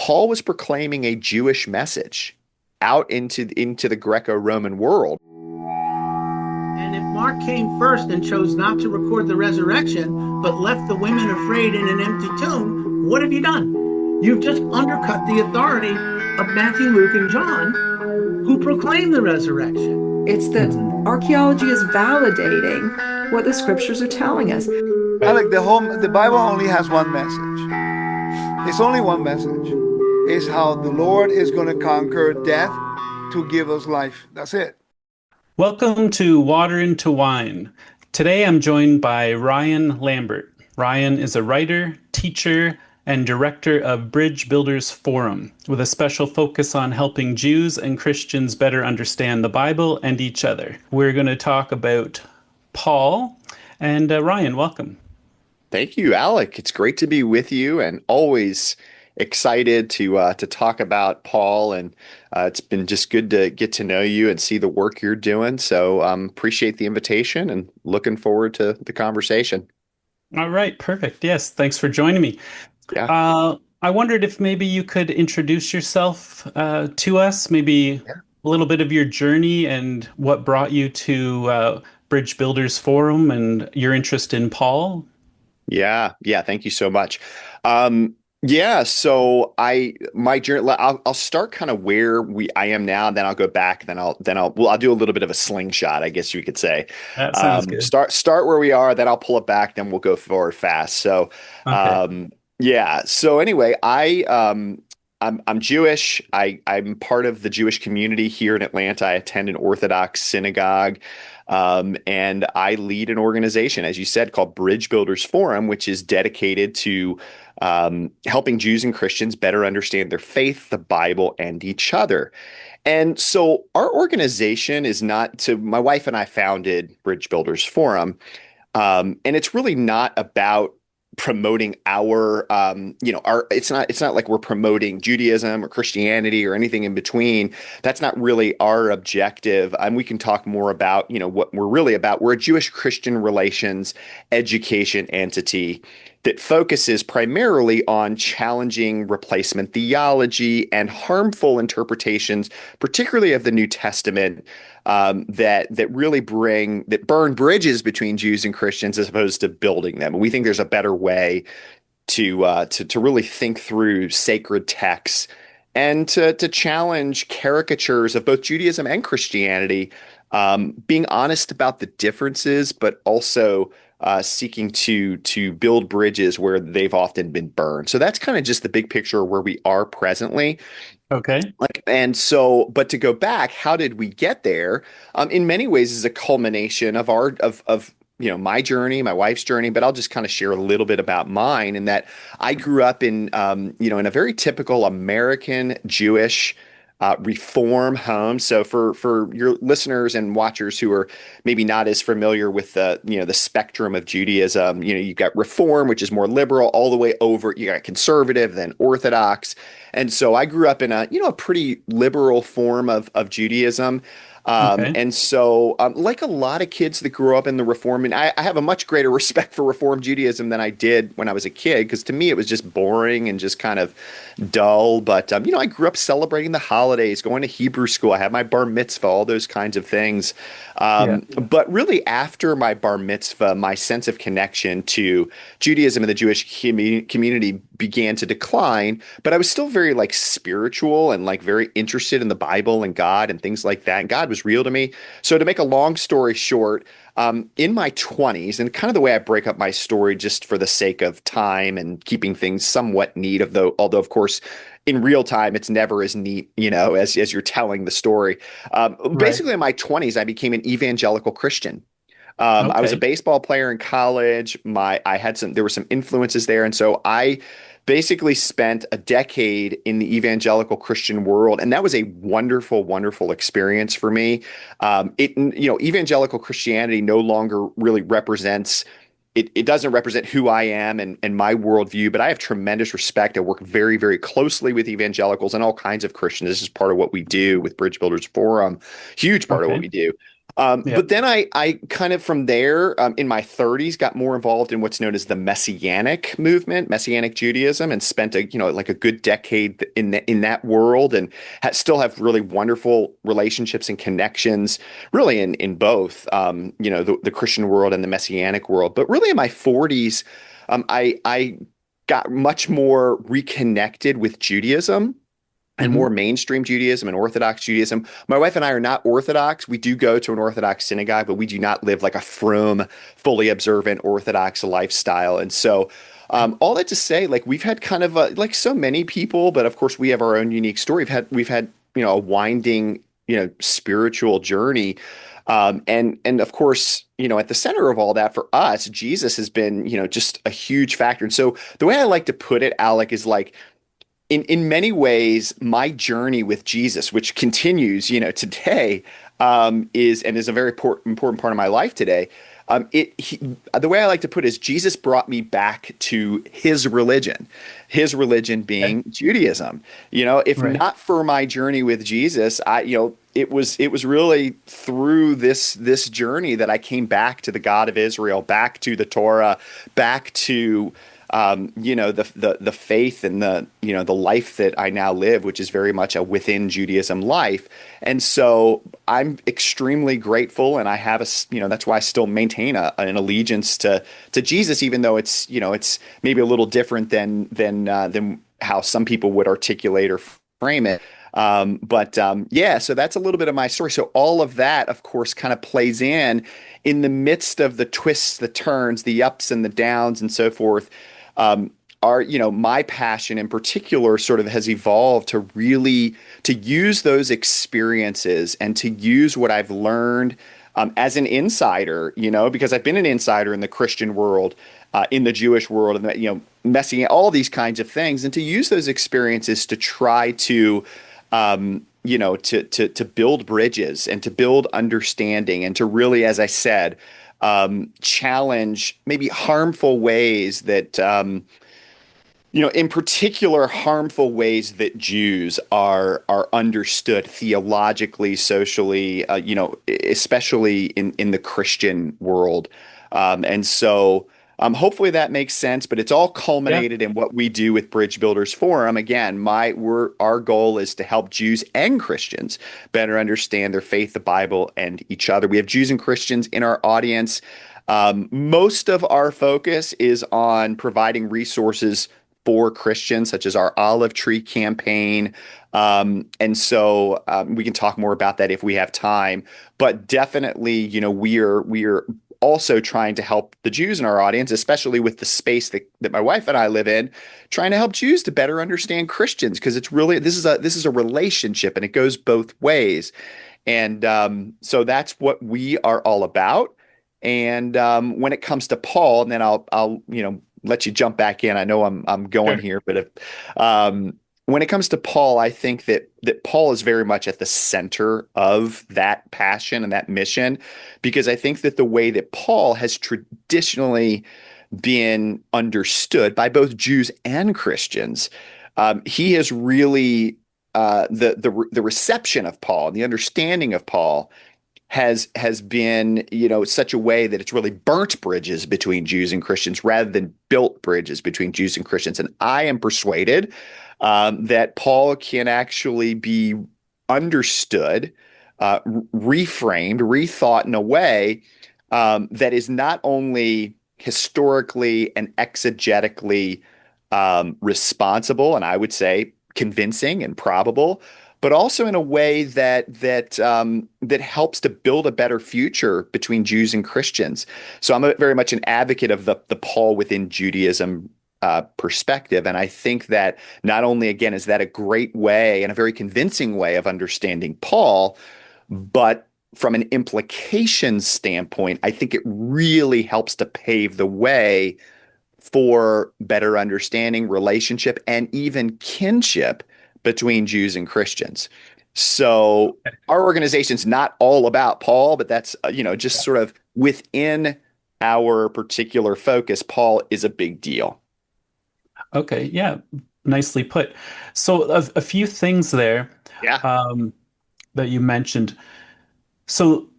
Paul was proclaiming a Jewish message out into the Greco-Roman world. And if Mark came first and chose not to record the resurrection, but left the women afraid in an empty tomb, what have you done? You've just undercut the authority of Matthew, Luke, and John, who proclaim the resurrection. It's that archaeology is validating what the scriptures are telling us. Alec, the Bible only has one message. It's only one message. It's how the Lord is going to conquer death to give us life. That's it. Welcome to Water into Wine. Today I'm joined by Ryan Lambert. Ryan is a writer, teacher, and director of Bridge Builders Forum, with a special focus on helping Jews and Christians better understand the Bible and each other. We're going to talk about Paul. And Ryan, welcome. Thank you, Alec. It's great to be with you, and always excited to talk about Paul. And it's been just good to get to know you and see the work you're doing. So appreciate the invitation and looking forward to the conversation. All right, perfect. Yes, thanks for joining me. Yeah. I wondered if maybe you could introduce yourself to us, maybe a little bit of your journey and what brought you to Bridge Builders Forum and your interest in Paul. Yeah. Thank you so much. So my journey. I'll start kind of where I am now, and then I'll go back. Then I'll do a little bit of a slingshot, I guess you could say. That sounds good. Start where we are, then I'll pull it back, then we'll go forward fast. So, Okay. So anyway, I'm Jewish. I'm part of the Jewish community here in Atlanta. I attend an Orthodox synagogue. And I lead an organization, as you said, called Bridge Builders Forum, which is dedicated to helping Jews and Christians better understand their faith, the Bible, and each other. And so our organization is my wife and I founded Bridge Builders Forum, and it's really not about promoting it's not like we're promoting Judaism or Christianity or anything in between. That's not really our objective. And we can talk more about, what we're really about. We're a Jewish Christian relations education entity that focuses primarily on challenging replacement theology and harmful interpretations, particularly of the New Testament, that burn bridges between Jews and Christians as opposed to building them. And we think there's a better way to really think through sacred texts and to challenge caricatures of both Judaism and Christianity, being honest about the differences, but also seeking to build bridges where they've often been burned. So that's kind of just the big picture of where we are presently. Okay. But to go back, how did we get there? In many ways is a culmination of my journey, my wife's journey, but I'll just kind of share a little bit about mine, in that I grew up in a very typical American Jewish Reform home. So for your listeners and watchers who are maybe not as familiar with the spectrum of Judaism, you've got Reform, which is more liberal, all the way over. You got conservative, then Orthodox. And so I grew up in a pretty liberal form of Judaism. Okay. And so, like a lot of kids that grew up in the Reform, and I have a much greater respect for Reform Judaism than I did when I was a kid, because to me it was just boring and just kind of dull. But, I grew up celebrating the holidays, going to Hebrew school. I had my bar mitzvah, all those kinds of things. But really after my bar mitzvah, my sense of connection to Judaism and the Jewish community began to decline, but I was still very spiritual and very interested in the Bible and God and things like that. And God was real to me. So to make a long story short, in my 20s, and kind of the way I break up my story just for the sake of time and keeping things somewhat neat, although of course in real time it's never as neat, as you're telling the story. Basically in my 20s, I became an evangelical Christian. I was a baseball player in college. There were some influences there. And so I basically spent a decade in the evangelical Christian world. And that was a wonderful, wonderful experience for me. Evangelical Christianity no longer really represents it doesn't represent who I am and my worldview, but I have tremendous respect. I work very, very closely with evangelicals and all kinds of Christians. This is part of what we do with Bridge Builders Forum, huge part of what we do. Yep. But then I kind of from there in my 30s got more involved in what's known as the Messianic movement, Messianic Judaism, and spent like a good decade in that world, and still have really wonderful relationships and connections, really in both the Christian world and the Messianic world. But really in my 40s, I got much more reconnected with Judaism and more Hmm. mainstream Judaism and Orthodox Judaism. My wife and I are not Orthodox. We do go to an Orthodox synagogue, but we do not live like a frum, fully observant Orthodox lifestyle. And so, all that to say, like we've had kind of like so many people, but of course we have our own unique story. We've had a winding spiritual journey, and of course at the center of all that for us, Jesus has been just a huge factor. And so the way I like to put it, Alec, is like in many ways, my journey with Jesus, which continues, today, is a very important part of my life today. The way I like to put it is Jesus brought me back to his religion Okay. being Judaism. If Right. not for my journey with Jesus, it was really through this journey that I came back to the God of Israel, back to the Torah, back to the faith and the life that I now live, which is very much a within Judaism life. And so I'm extremely grateful, and I have that's why I still maintain an allegiance to Jesus, even though it's maybe a little different than how some people would articulate or frame it. But yeah, so that's a little bit of my story. So all of that, of course, kind of plays in the midst of the twists, the turns, the ups and the downs, and so forth. Um, my passion in particular sort of has evolved to really to use those experiences and to use what I've learned as an insider, because I've been an insider in the Christian world, in the Jewish world, and messing all these kinds of things, and to use those experiences to try to to build bridges and to build understanding and to really, as I said, challenge maybe harmful ways that in particular, harmful ways that Jews are understood theologically, socially, especially in the Christian world. And so hopefully that makes sense, but it's all Yeah. culminated in what we do with Bridge Builders Forum. Again, our goal is to help Jews and Christians better understand their faith, the Bible, and each other. We have Jews and Christians in our audience. Most of our focus is on providing resources for Christians, such as our Olive Tree campaign. And so we can talk more about that if we have time. But definitely, we are also trying to help the Jews in our audience, especially with the space that my wife and I live in, trying to help Jews to better understand Christians, because it's really this is a relationship and it goes both ways. And so that's what we are all about. And when it comes to Paul, and then I'll let you jump back in. I know I'm going Sure. here, but when it comes to Paul, I think that Paul is very much at the center of that passion and that mission, because I think that the way that Paul has traditionally been understood by both Jews and Christians, he has really the reception of Paul and the understanding of Paul has been such a way that it's really burnt bridges between Jews and Christians rather than built bridges between Jews and Christians. And I am persuaded that Paul can actually be understood, reframed, rethought in a way that is not only historically and exegetically responsible, and I would say convincing and probable, but also in a way that helps to build a better future between Jews and Christians. So I'm very much an advocate of the Paul within Judaism perspective, and I think that not only again is that a great way and a very convincing way of understanding Paul, but from an implication standpoint, I think it really helps to pave the way for better understanding, relationship, and even kinship between Jews and Christians. So our organization's not all about Paul, but that's just sort of within our particular focus. Paul is a big deal. Okay. Yeah. Nicely put. So a few things there Yeah. um, that you mentioned. So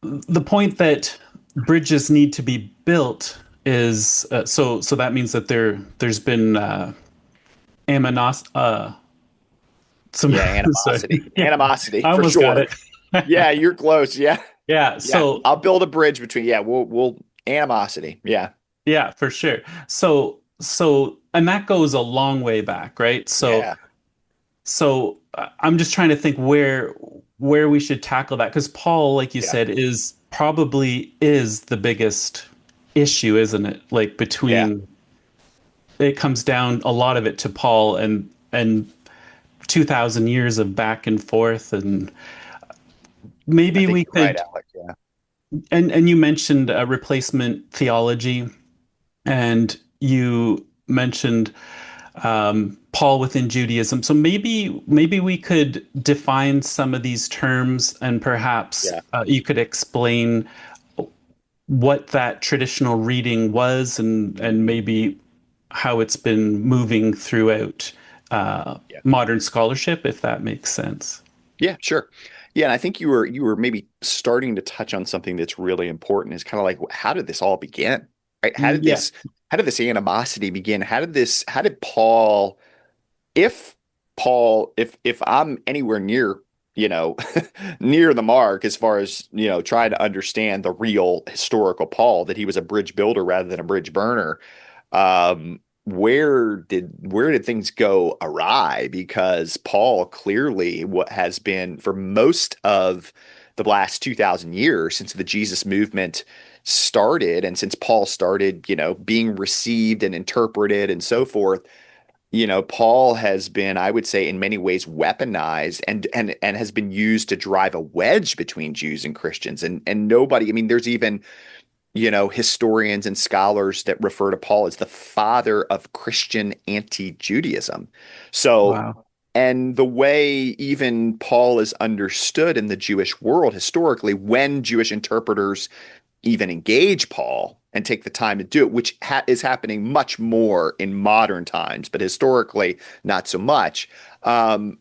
the point that bridges need to be built is so that means that there's been aminos some Yeah, sorry. animosity. Yeah, Animosity I for almost got sure. it. Yeah, you're close. Yeah. Yeah, Yeah. so I'll build a bridge between, yeah, we'll animosity. Yeah. yeah, for sure. So and that goes a long way back, right? Yeah. I'm just trying to think where we should tackle that because Paul, like you Yeah. said, is the biggest issue, isn't it? Like Yeah. between it comes down a lot of it to Paul and 2000 years of back and forth and I maybe think we you're right, could Alec. Yeah. and you mentioned replacement theology and you mentioned Paul within Judaism. So maybe we could define some of these terms, and perhaps Yeah. you could explain what that traditional reading was, and maybe how it's been moving throughout Yeah. modern scholarship, if that makes sense. Yeah, sure. Yeah, and I think you were maybe starting to touch on something that's really important is kind of like how did this all begin? Right? Yeah. How did this animosity begin? How did Paul if Paul if I'm anywhere near, you know, near the mark as far as, you know, trying to understand the real historical Paul, that he was a bridge builder rather than a bridge burner, where did things go awry? Because Paul clearly what has been for most of the last 2000 years since the Jesus movement started and since Paul started, you know, being received and interpreted and so forth, you know, Paul has been, I would say, in many ways weaponized and has been used to drive a wedge between Jews and Christians. And nobody, I mean, there's even, you know, historians and scholars that refer to Paul as the father of Christian anti-Judaism. So, Wow. and the way even Paul is understood in the Jewish world historically, when Jewish interpreters even engage Paul and take the time to do it, which is happening much more in modern times, but historically not so much. Um,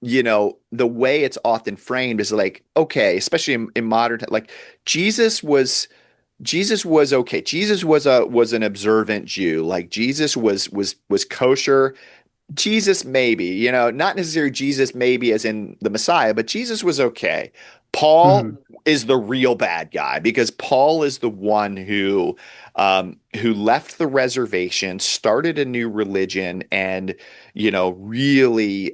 you know, the way it's often framed is like, okay, especially in modern, like Jesus was Jesus was okay. Jesus was an observant Jew. Like Jesus was kosher. Jesus maybe, you know, not necessarily Jesus maybe as in the Messiah, but Jesus was okay. Paul Mhm. is the real bad guy because Paul is the one who left the reservation, started a new religion, and you know really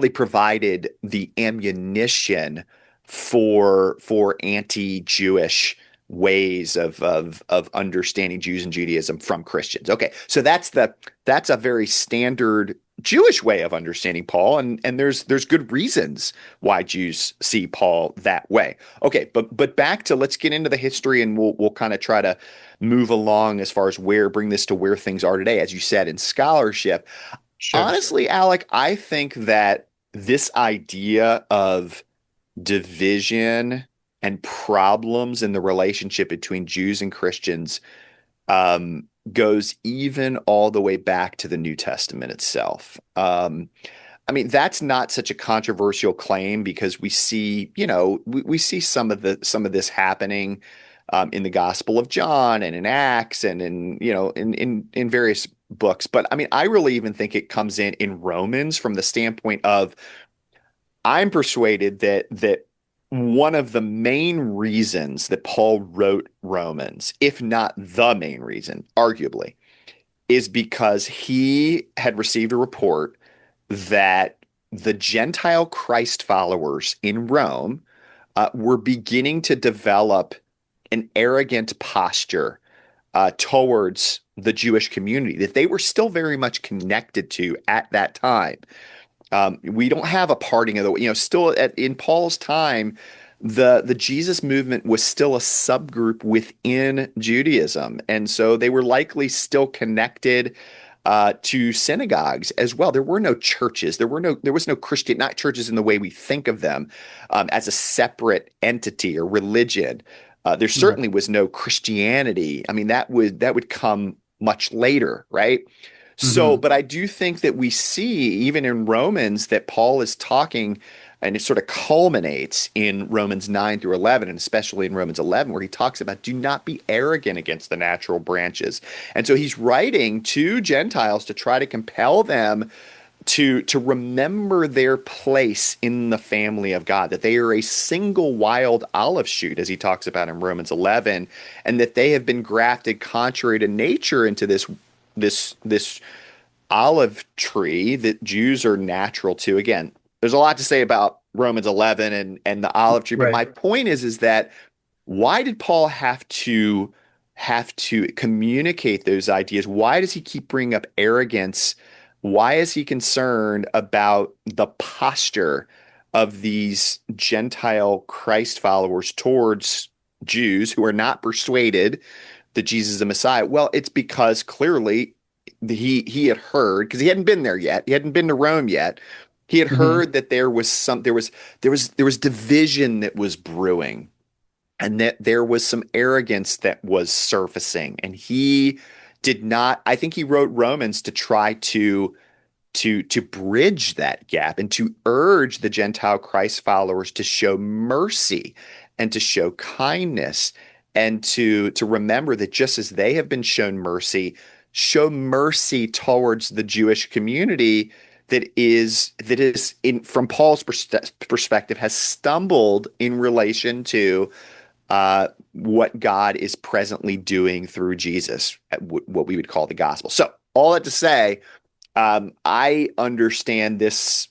provided the ammunition for anti-Jewish ways of understanding Jews and Judaism from Christians. Okay, so that's a very standard Jewish way of understanding Paul, and there's good reasons why Jews see Paul that way. Okay, but back to let's get into the history, and we'll kind of try to move along as far as bring this to where things are today. As you said, in scholarship, Sure. honestly, Alec, I think that this idea of division and problems in the relationship between Jews and Christians goes even all the way back to the New Testament itself. I mean, that's not such a controversial claim because we see, you know, we see some of this happening in the Gospel of John and in Acts and in, you know, in various books. But I mean, I really even think it comes in Romans from the standpoint of I'm persuaded that one of the main reasons that Paul wrote Romans, if not the main reason, arguably, is because he had received a report that the Gentile Christ followers in Rome were beginning to develop an arrogant posture towards the Jewish community that they were still very much connected to at that time. We don't have a parting of the, you know, still in Paul's time, the Jesus movement was still a subgroup within Judaism, and so they were likely still connected to synagogues as well. There were no churches. There was no Christian, not churches in the way we think of them as a separate entity or religion. There Right. certainly was no Christianity. I mean, that would come much later, right? So, Hmm. but I do think that we see even in Romans that Paul is talking And it sort of culminates in Romans 9 through 11, and especially in Romans 11, where he talks about do not be arrogant against the natural branches. And so he's writing to Gentiles to try to compel them to remember their place in the family of God, that they are a single wild olive shoot, as he talks about in Romans 11, and that they have been grafted contrary to nature into this olive tree that Jews are natural to. Again, there's a lot to say about Romans 11 and the olive tree, but Right. my point is that why did Paul have to communicate those ideas? Why does he keep bringing up arrogance? Why is he concerned about the posture of these Gentile Christ followers towards Jews who are not persuaded that Jesus is the Messiah? Well, it's because clearly he had heard, because he hadn't been there yet. He hadn't been to Rome yet. He had Hmm. heard that there was division that was brewing, and that there was some arrogance that was surfacing. And he did not, I think he wrote Romans to try to bridge that gap and to urge the Gentile Christ followers to show mercy and to show kindness, and to remember that just as they have been shown mercy, show mercy towards the Jewish community that is in from Paul's perspective has stumbled in relation to what God is presently doing through Jesus, what we would call the gospel. So all that to say, I understand this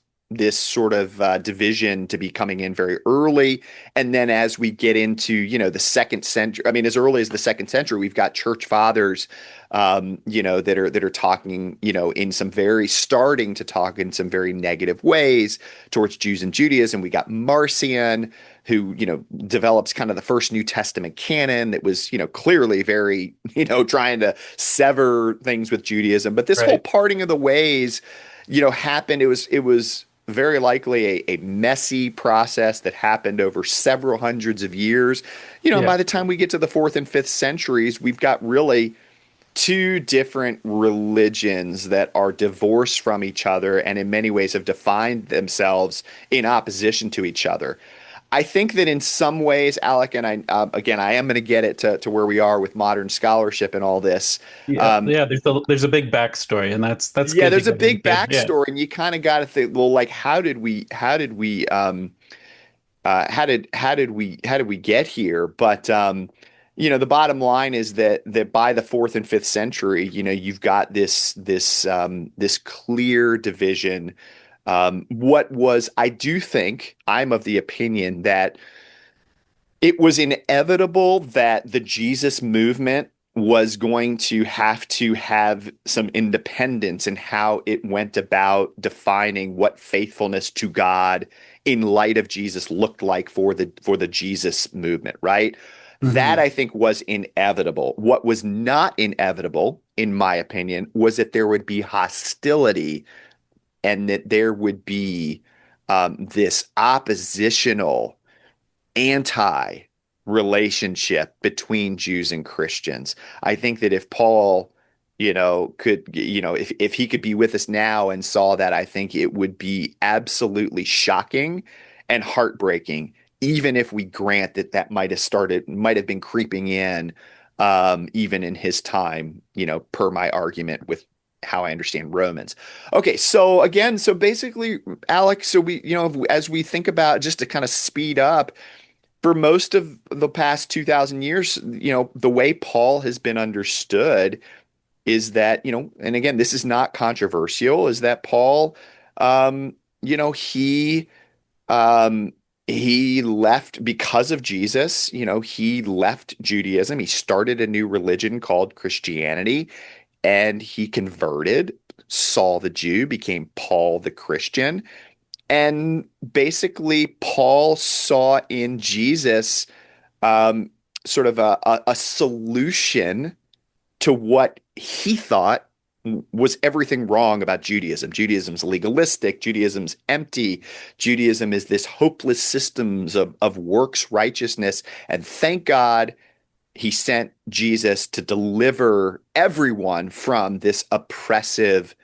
sort of division to be coming in very early, and then as we get into the second century, I mean, as early as the second century, we've got church fathers, that are talking, in some very starting to talk in some very negative ways towards Jews and Judaism. We got Marcion, who develops kind of the first New Testament canon that was clearly very trying to sever things with Judaism. But this whole Right. parting of the ways happened. It was very likely a messy process that happened over several hundreds of years. And Yeah. by the time we get to the fourth and fifth centuries, we've got really two different religions that are divorced from each other and in many ways have defined themselves in opposition to each other. I think that in some ways, Alec, and again, I am going to get it to where we are with modern scholarship and all this. Yeah. Um, Yeah. There's a big backstory, and that's yeah, good to there's a get big into. Yeah. backstory, and you kind of got to think, well, like, how did we get here? But the bottom line is that by the fourth and fifth century, you've got this clear division. I do think I'm of the opinion that it was inevitable that the Jesus movement was going to have some independence in how it went about defining what faithfulness to God in light of Jesus looked like for the Jesus movement, right? That Hmm. I think was inevitable. What was not inevitable, in my opinion, was that there would be hostility and that there would be this oppositional anti relationship between Jews and Christians. I think that if Paul, if he could be with us now and saw that, I think it would be absolutely shocking and heartbreaking, even if we grant that might have been creeping in, even in his time, per my argument with how I understand Romans. Okay, so again, so basically, Alex, so as we think about, just to kind of speed up, for most of the past 2,000 years, the way Paul has been understood is that, and again, this is not controversial, is that Paul, um, you know, he, um, he left because of Jesus. He left Judaism. He started a new religion called Christianity, and he converted. Saul the Jew became Paul the Christian. And basically, Paul saw in Jesus um, sort of a solution to what he thought was everything wrong about Judaism. Judaism's legalistic, Judaism's empty, Judaism is this hopeless systems of works righteousness. And thank God he sent Jesus to deliver everyone from this oppressive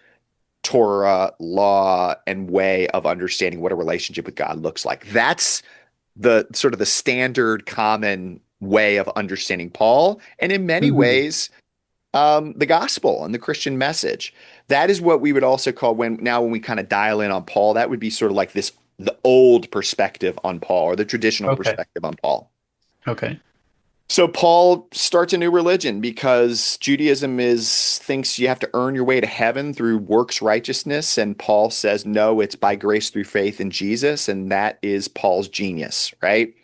Torah, law, and way of understanding what a relationship with God looks like. That's the sort of the standard common way of understanding Paul, and in many Hmm. ways, the gospel and the Christian message. That is what we would also call when we kind of dial in on Paul, that would be sort of like the old perspective on Paul or the traditional Okay. perspective on Paul. Okay. So Paul starts a new religion because Judaism thinks you have to earn your way to heaven through works righteousness, and Paul says no, it's by grace through faith in Jesus, and that is Paul's genius, right?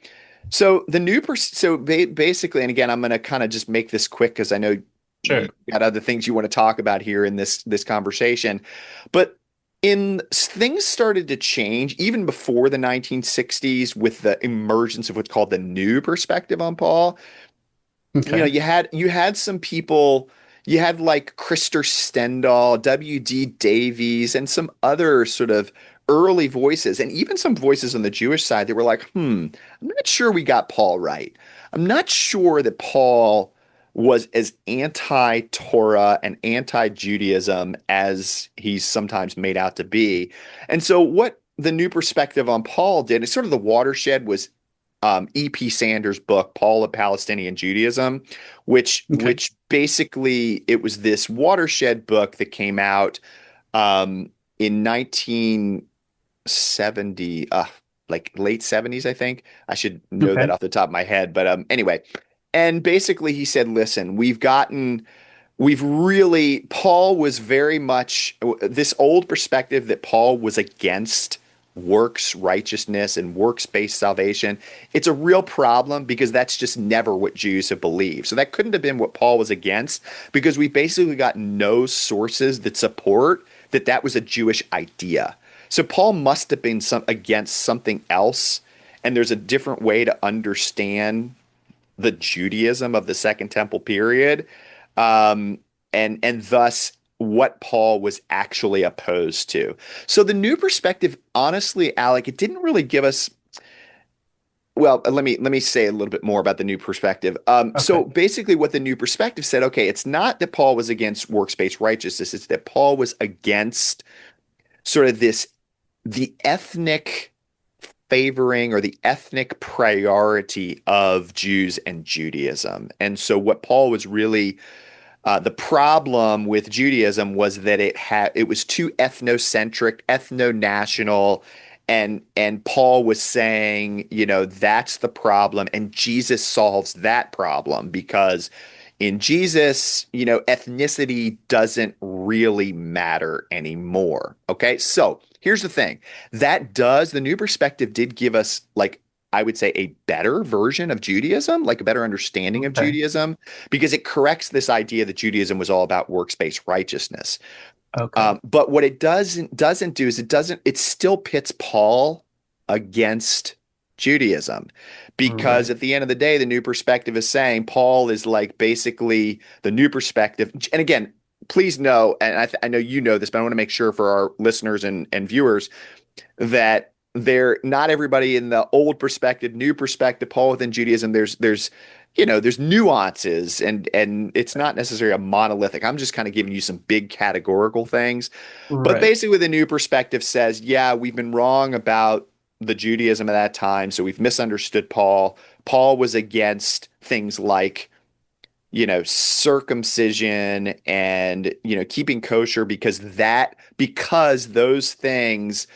So basically, and again, I'm going to kind of just make this quick because I know you Sure. got other things you want to talk about here in this conversation, but things started to change even before the 1960s with the emergence of what's called the new perspective on Paul. Okay. You had some people, you had like Krister Stendahl, W.D. Davies, and some other sort of early voices, and even some voices on the Jewish side that were like, I'm not sure we got Paul right. I'm not sure that Paul was as anti-Torah and anti-Judaism as he's sometimes made out to be. And so what the new perspective on Paul did, is sort of the watershed was E.P. Sanders' book, Paul of Palestinian Judaism, which Okay. which basically it was this watershed book that came out in 1970, like late 70s, I think. I should know that Okay. off the top of my head, but anyway. And basically he said, listen, Paul was very much this old perspective that Paul was against works righteousness and works-based salvation. It's a real problem because that's just never what Jews have believed. So that couldn't have been what Paul was against, because we basically got no sources that support that was a Jewish idea. So Paul must have been against something else, and there's a different way to understand the Judaism of the Second Temple period, and thus what Paul was actually opposed to. So the new perspective, honestly, Alec, it didn't really give us. Well, let me say a little bit more about the new perspective. So Okay. basically, what the new perspective said, okay, it's not that Paul was against works-based righteousness; it's that Paul was against sort of the ethnic favoring or the ethnic priority of Jews and Judaism. And so what Paul was really the problem with Judaism was that it was too ethnocentric, ethno-national, and Paul was saying, that's the problem, and Jesus solves that problem because in Jesus, ethnicity doesn't really matter anymore. Okay, so here's the thing: the new perspective did give us, like, I would say, a better version of Judaism, like a better understanding of Okay. Judaism, because it corrects this idea that Judaism was all about works-based righteousness. Okay. But what it doesn't do is it still pits Paul against Judaism, because Right. at the end of the day, the new perspective is saying Paul is like basically the new perspective. And again, please know, and I know you know this, but I want to make sure for our listeners and viewers that they're not everybody in the old perspective, new perspective, Paul within Judaism. There's nuances, and it's not necessarily a monolithic. I'm just kind of giving you some big categorical things. But Right. basically, the new perspective says, yeah, we've been wrong about the Judaism at that time, so we've misunderstood Paul. Paul was against things like, circumcision and, keeping kosher, because those things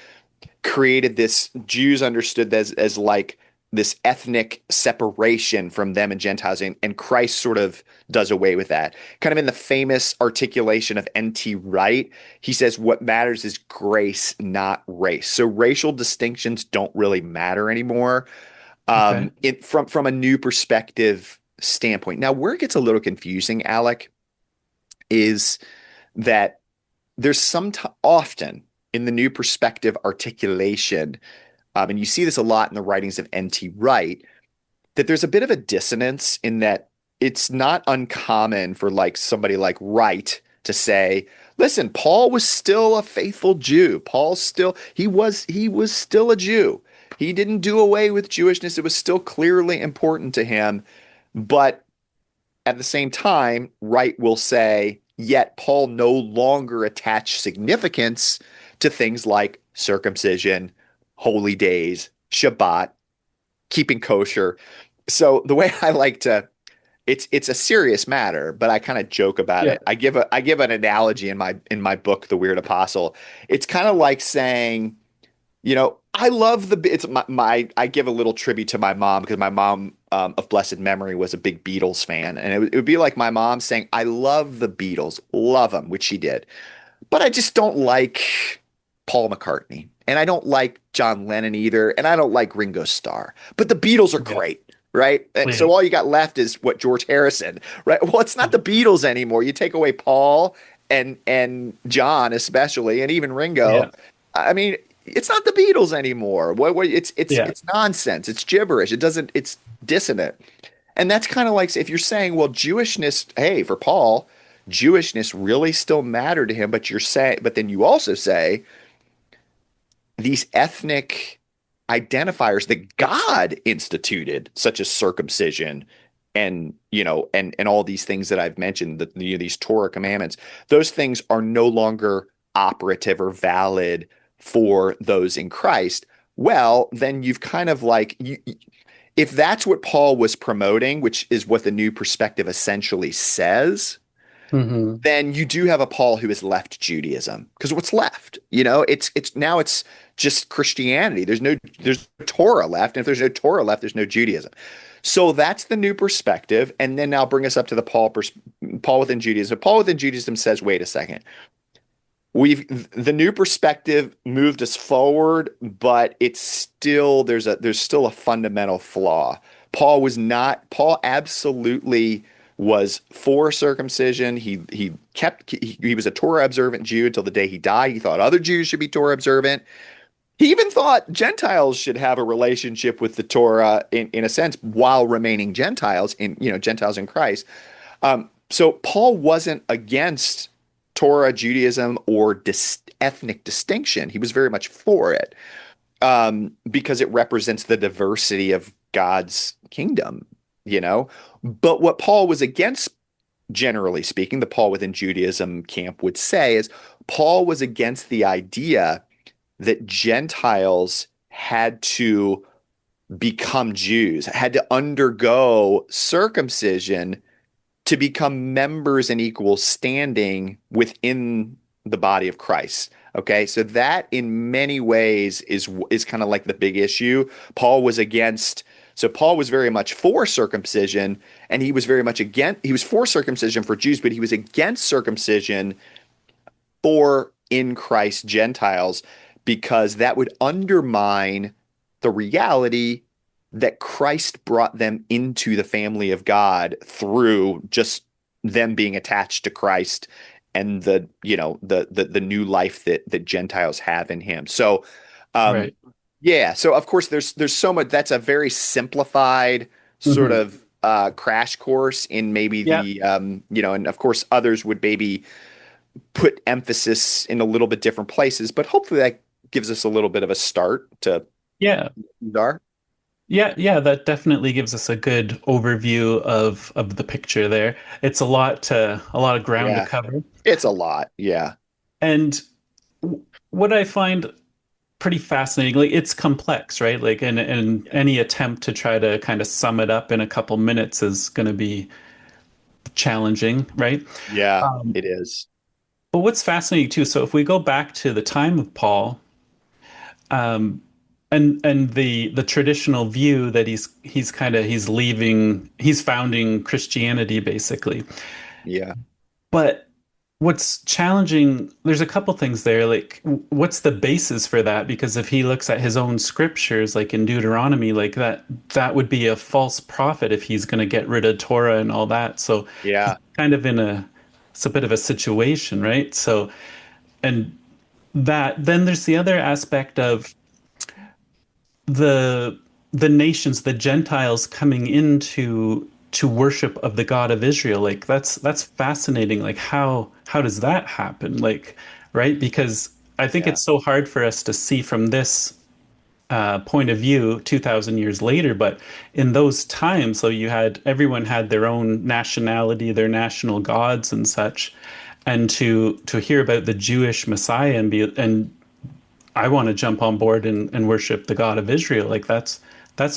created this. Jews understood as like this ethnic separation from them and Gentiles, and Christ sort of does away with that. Kind of in the famous articulation of N.T. Wright, he says what matters is grace, not race. So racial distinctions don't really matter anymore, Okay. from a new perspective standpoint. Now, where it gets a little confusing, Alec, is that there's often in the new perspective articulation, and you see this a lot in the writings of N.T. Wright, that there's a bit of a dissonance in that it's not uncommon for like somebody like Wright to say, listen, Paul was still a faithful Jew. He was still a Jew. He didn't do away with Jewishness. It was still clearly important to him. But at the same time, Wright will say, yet Paul no longer attached significance to things like circumcision, holy days, Shabbat, keeping kosher. So the way I like to it's a serious matter, but I kind of joke about Yeah. it. I give an analogy in my book, The Weird Apostle. It's kind of like saying, I love it's I give a little tribute to my mom because my mom of blessed memory was a big Beatles fan, and it would be like my mom saying, "I love the Beatles, love them," which she did, but I just don't like Paul McCartney, and I don't like John Lennon either, and I don't like Ringo Starr. But the Beatles are Yeah. great, right? And Yeah. so all you got left is what George Harrison, right? Well, it's not the Beatles anymore. You take away Paul and John especially, and even Ringo. Yeah. I mean, it's not the Beatles anymore. Yeah. It's nonsense. It's gibberish. It doesn't. It's dissonant. And that's kind of like if you're saying, well, Jewishness, hey, for Paul, Jewishness really still mattered to him, but then you also say these ethnic identifiers that God instituted, such as circumcision and and all these things that I've mentioned, these Torah commandments, those things are no longer operative or valid for those in Christ. Well, then you've kind of like if that's what Paul was promoting, which is what the New Perspective essentially says, Hmm. then you do have a Paul who has left Judaism. Because what's left? It's just Christianity. There's Torah left, and if there's no Torah left, there's no Judaism. So that's the New Perspective, and then now bring us up to the Paul within Judaism. Paul within Judaism says, wait a second. The New Perspective moved us forward, but it's still there's still a fundamental flaw. Paul absolutely was for circumcision. He was a Torah observant Jew until the day he died. He thought other Jews should be Torah observant. He even thought Gentiles should have a relationship with the Torah in a sense while remaining Gentiles Gentiles in Christ. So Paul wasn't against Torah, Judaism, or ethnic distinction. He was very much for it because it represents the diversity of God's kingdom. But what Paul was against, generally speaking, the Paul within Judaism camp would say is Paul was against the idea that Gentiles had to become Jews, had to undergo circumcision to become members in equal standing within the body of Christ. Okay, so that in many ways is kind of like the big issue. Paul was very much for circumcision, and he was for circumcision for Jews, but he was against circumcision for in Christ Gentiles because that would undermine the reality that Christ brought them into the family of God through just them being attached to Christ and the new life that Gentiles have in him. So Right. yeah, so of course there's so much. That's a very simplified sort Hmm. of crash course in maybe Yeah. and of course others would maybe put emphasis in a little bit different places, but hopefully that gives us a little bit of a start to Yeah. Dar. Yeah, that definitely gives us a good overview of the picture there. It's a lot of ground to Yeah, cover. it's a lot. Yeah, And what I find pretty fascinating, like it's complex, right? Like and any attempt to try to kind of sum it up in a couple minutes is going to be challenging, right? yeah, Um, it is. but what's fascinating too, so if we go back to the time of Paul, um, and the traditional view that he's founding Christianity basically. Yeah, But what's challenging, there's a couple things there. Like, what's the basis for that? Because if he looks at his own scriptures, like in Deuteronomy, like that would be a false prophet if he's going to get rid of Torah and all that. So yeah, kind of it's a bit of a situation, right? So, and then there's the other aspect of the nations, the Gentiles coming into to worship of the God of Israel. Like that's fascinating. Like how does that happen? Like, right? Because I think yeah, it's so hard for us to see from this point of view 2000 years later, but in those times, so everyone had their own nationality, their national gods and such. and to hear about the Jewish Messiah and be and I want to jump on board and worship the God of Israel. Like that's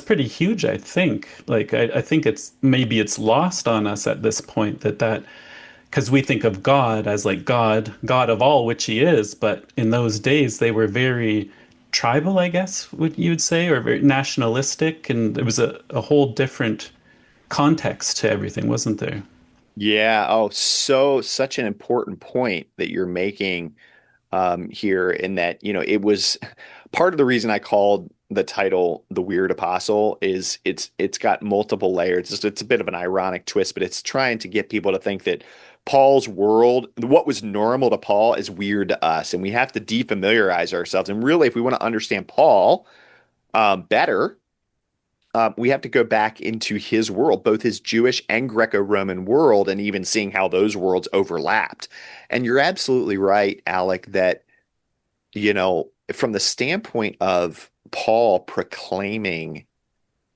pretty huge, I think. Like I think it's maybe it's lost on us at this point that because we think of God as like God of all, which he is, but in those days they were very tribal, I guess, what you would say, or very nationalistic, and it was a whole different context to everything, wasn't there? Yeah. Oh, such an important point that you're making here in that, it was part of the reason I called the title The Weird Apostle is it's got multiple layers. It's a bit of an ironic twist, but it's trying to get people to think that Paul's world, what was normal to Paul is weird to us, and we have to defamiliarize ourselves. And really, if we want to understand Paul better, we have to go back into his world, both his Jewish and Greco-Roman world, and even seeing how those worlds overlapped. And you're absolutely right, Alec, that, from the standpoint of Paul proclaiming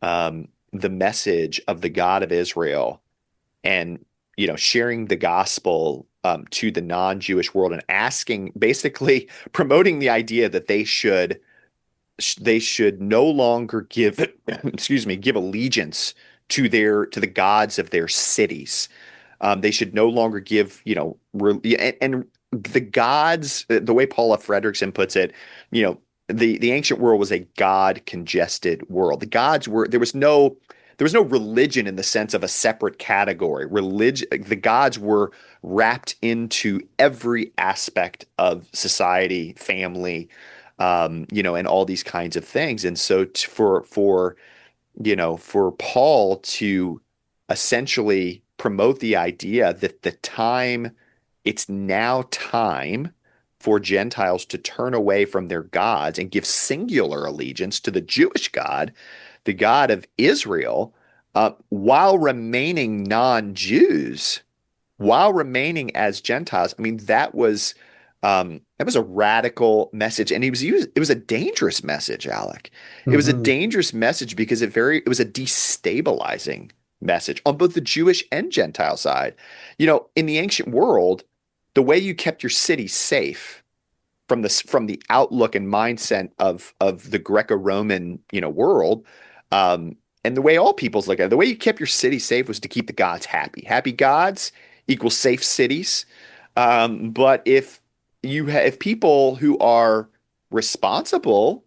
the message of the God of Israel and, sharing the gospel to the non-Jewish world and asking, basically promoting the idea that they should no longer give excuse me, give allegiance to the gods of their cities. They should no longer give, and the gods, the way Paula Fredrickson puts it, the ancient world was a God congested world. The gods were, there was no religion in the sense of a separate category. The gods were wrapped into every aspect of society, family, and all these kinds of things. And so for Paul to essentially promote the idea that it's now time for Gentiles to turn away from their gods and give singular allegiance to the Jewish God, the God of Israel, while remaining non-Jews, while remaining as Gentiles. I mean, that was a radical message, and it was a dangerous message, Alec. It was a Hmm. dangerous message because it was a destabilizing message on both the Jewish and Gentile side. In the ancient world, the way you kept your city safe from the outlook and mindset of the Greco-Roman, world, and the way all peoples look at it, the way you kept your city safe was to keep the gods happy. Happy gods equals safe cities. But if people who are responsible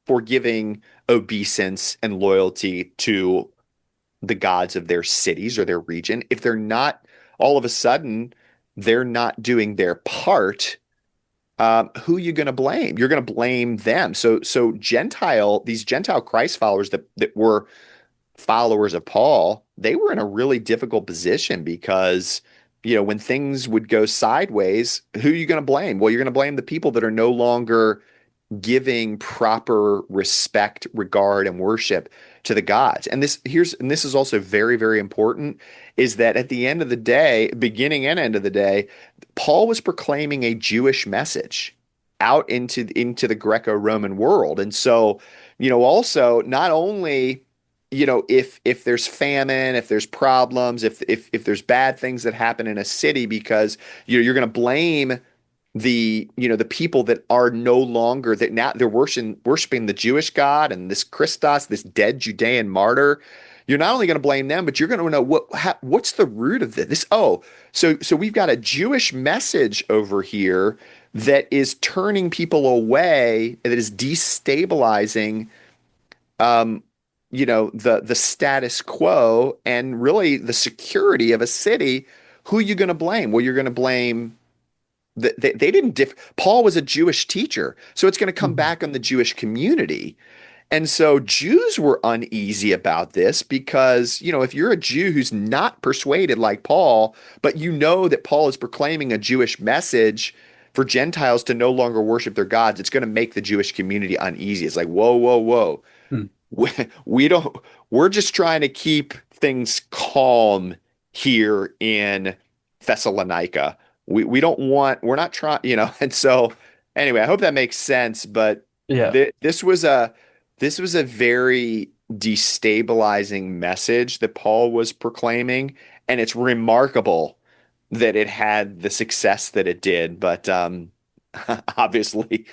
for giving obeisance and loyalty to the gods of their cities or their region, if they're not, all of a sudden they're not doing their part, who are you going to blame? You're going to blame them. So these Gentile Christ followers that were followers of Paul, they were in a really difficult position because, when things would go sideways, who are you going to blame? Well, you're going to blame the people that are no longer giving proper respect, regard, and worship to the gods. And this is also very, very important, is that at the end of the day, beginning and end of the day, Paul was proclaiming a Jewish message out into the Greco-Roman world. And so, also not only, if there's famine, if there's problems, if there's bad things that happen in a city, because you're going to blame the people that are no longer, that now they're worshiping the Jewish God and this Christos, this dead Judean martyr. You're not only going to blame them, but you're going to know what's the root of this. Oh, so we've got a Jewish message over here that is turning people away, that is destabilizing the status quo and really the security of a city. Who are you going to blame? Well, you're going to blame they didn't Paul was a Jewish teacher, so it's going to come Hmm. back on the Jewish community. And so Jews were uneasy about this because, if you're a Jew who's not persuaded like Paul, but that Paul is proclaiming a Jewish message for Gentiles to no longer worship their gods, it's going to make the Jewish community uneasy. It's like, whoa, whoa, whoa. Hmm. we, we don't we're just trying to keep things calm here in Thessalonica. We don't want, we're not trying, and so anyway, I hope that makes sense, but Yeah. this was a very destabilizing message that Paul was proclaiming, and it's remarkable that it had the success that it did, but obviously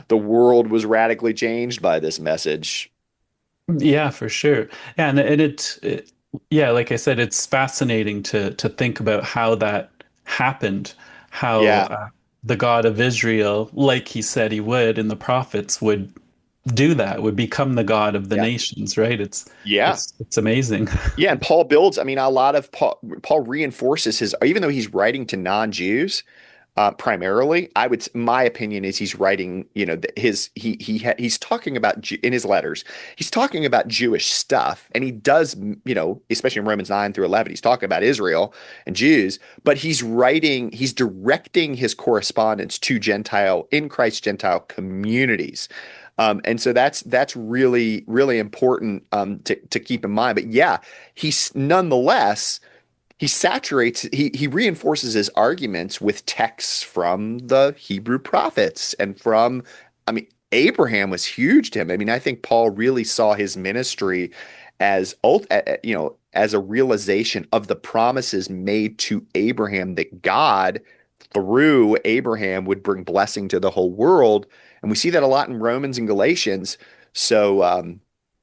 the world was radically changed by this message. Yeah, for sure. Yeah, and yeah, like I said, it's fascinating to think about how that happened, how Yeah, the God of Israel, like he said he would, and the prophets would do that, would become the God of the yeah, nations, right? yeah. It's amazing. Yeah, and Paul builds, I mean, a lot of Paul reinforces his, even though he's writing to non-Jews, primarily, my opinion is he's writing, his he's talking about in his letters, he's talking about Jewish stuff, and he does, especially in Romans 9 through 11, he's talking about Israel and Jews, but he's directing his correspondence to Gentile in Christ Gentile communities. And so that's really really important to keep in mind. But yeah, he's nonetheless he reinforces his arguments with texts from the Hebrew prophets and from, I mean, Abraham was huge to him. I mean, I think Paul really saw his ministry as as a realization of the promises made to Abraham, that God through Abraham would bring blessing to the whole world. And we see that a lot in Romans and Galatians. So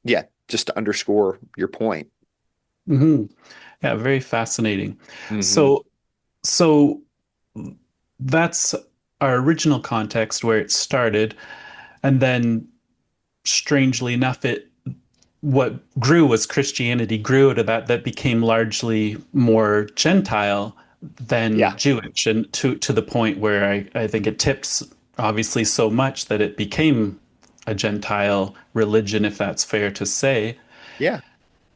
yeah, just to underscore your point. hmm Yeah, very fascinating. Hmm. So, so that's our original context where it started, and then strangely enough, it what grew was Christianity grew out of that, that became largely more Gentile than Yeah. Jewish, and to the point where I think it tips obviously so much that it became a Gentile religion, if that's fair to say. Yeah.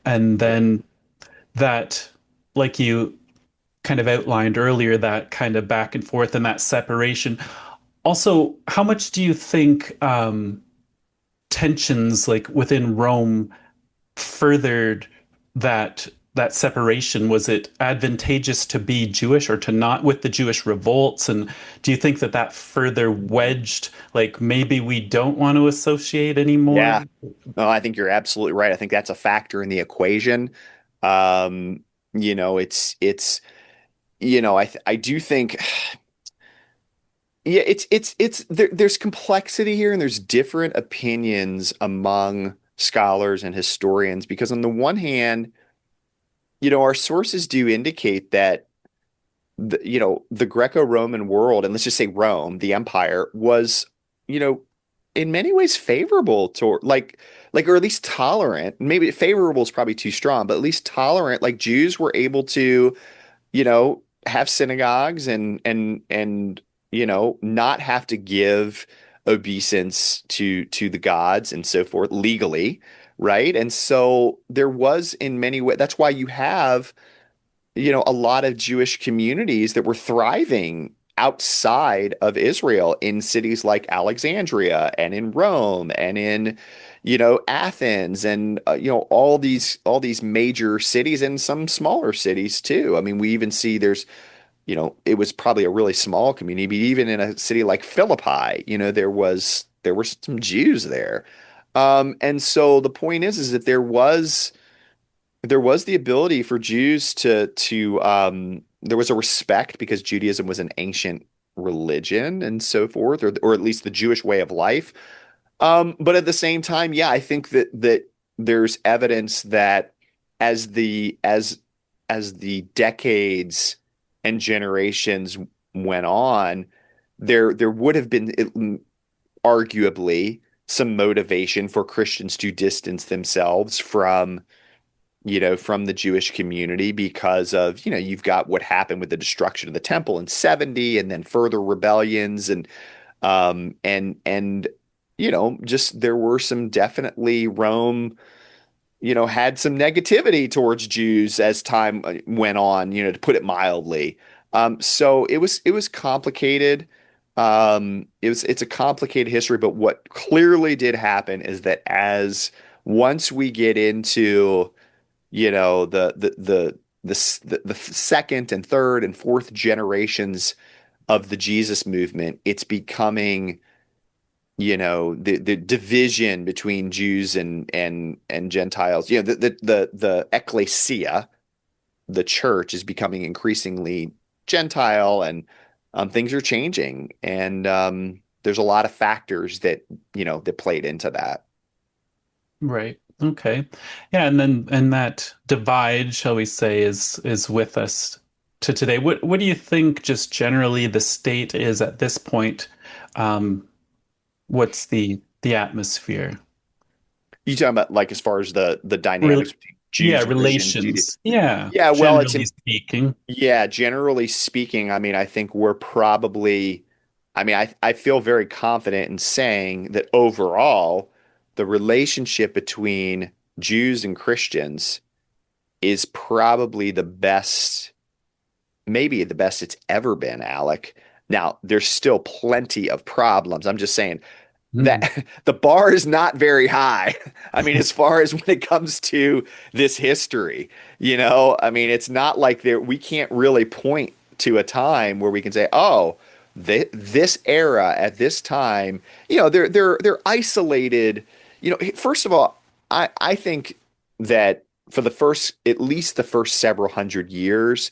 And Yeah. then that, like you kind of outlined earlier, that kind of back and forth and that separation. Also, how much do you think tensions like within Rome furthered that separation? Was it advantageous to be Jewish or to not, with the Jewish revolts? And do you think that that further wedged, like maybe we don't want to associate anymore? Yeah. No, I think you're absolutely right. I think that's a factor in the equation. Um, it's I do think yeah, there's complexity here, and there's different opinions among scholars and historians, because on the one hand, our sources do indicate that the Greco-Roman world, and let's just say Rome, the empire, was, you know, in many ways favorable toward, or at least tolerant. Maybe favorable is probably too strong, but at least tolerant. Like Jews were able to, have synagogues and not have to give obeisance to the gods and so forth legally, right? And so there was, in many ways, that's why you have, a lot of Jewish communities that were thriving outside of Israel in cities like Alexandria and in Rome and in, Athens and all these major cities and some smaller cities too. I mean, we even see there's, it was probably a really small community, but even in a city like Philippi, there were some Jews there. And so the point is that there was the ability for Jews to there was a respect, because Judaism was an ancient religion and so forth, or at least the Jewish way of life. But at the same time, yeah, I think that there's evidence that as the decades and generations went on, there would have been arguably some motivation for Christians to distance themselves from the Jewish community, because of, you've got what happened with the destruction of the temple in 70, and then further rebellions, and just there were some, definitely Rome, had some negativity towards Jews as time went on, to put it mildly. So it was complicated. It's a complicated history, but what clearly did happen is that, as once we get into, the second and third and fourth generations of the Jesus movement, it's becoming, the division between Jews and Gentiles. The ecclesia, the church, is becoming increasingly Gentile, and things are changing, and there's a lot of factors that that played into that. Right. Okay. Yeah, and that divide, shall we say, is with us to today. What do you think just generally the state is at this point? Um, what's the atmosphere? You talking about like as far as the Real, dynamics between yeah, Jews and Christians, Judaism? relations. Yeah, Yeah, well, generally speaking. yeah, generally speaking, I mean, I think we're probably, I mean, I feel very confident in saying that overall, the relationship between Jews and Christians is probably the best, maybe the best it's ever been, Alec. Now, there's still plenty of problems. I'm just saying Mhm. that the bar is not very high. I mean, as far as when it comes to this history, I mean, it's not like we can't really point to a time where we can say, oh, this era at this time, they're isolated. First of all, I think that for the first, at least the first several hundred years,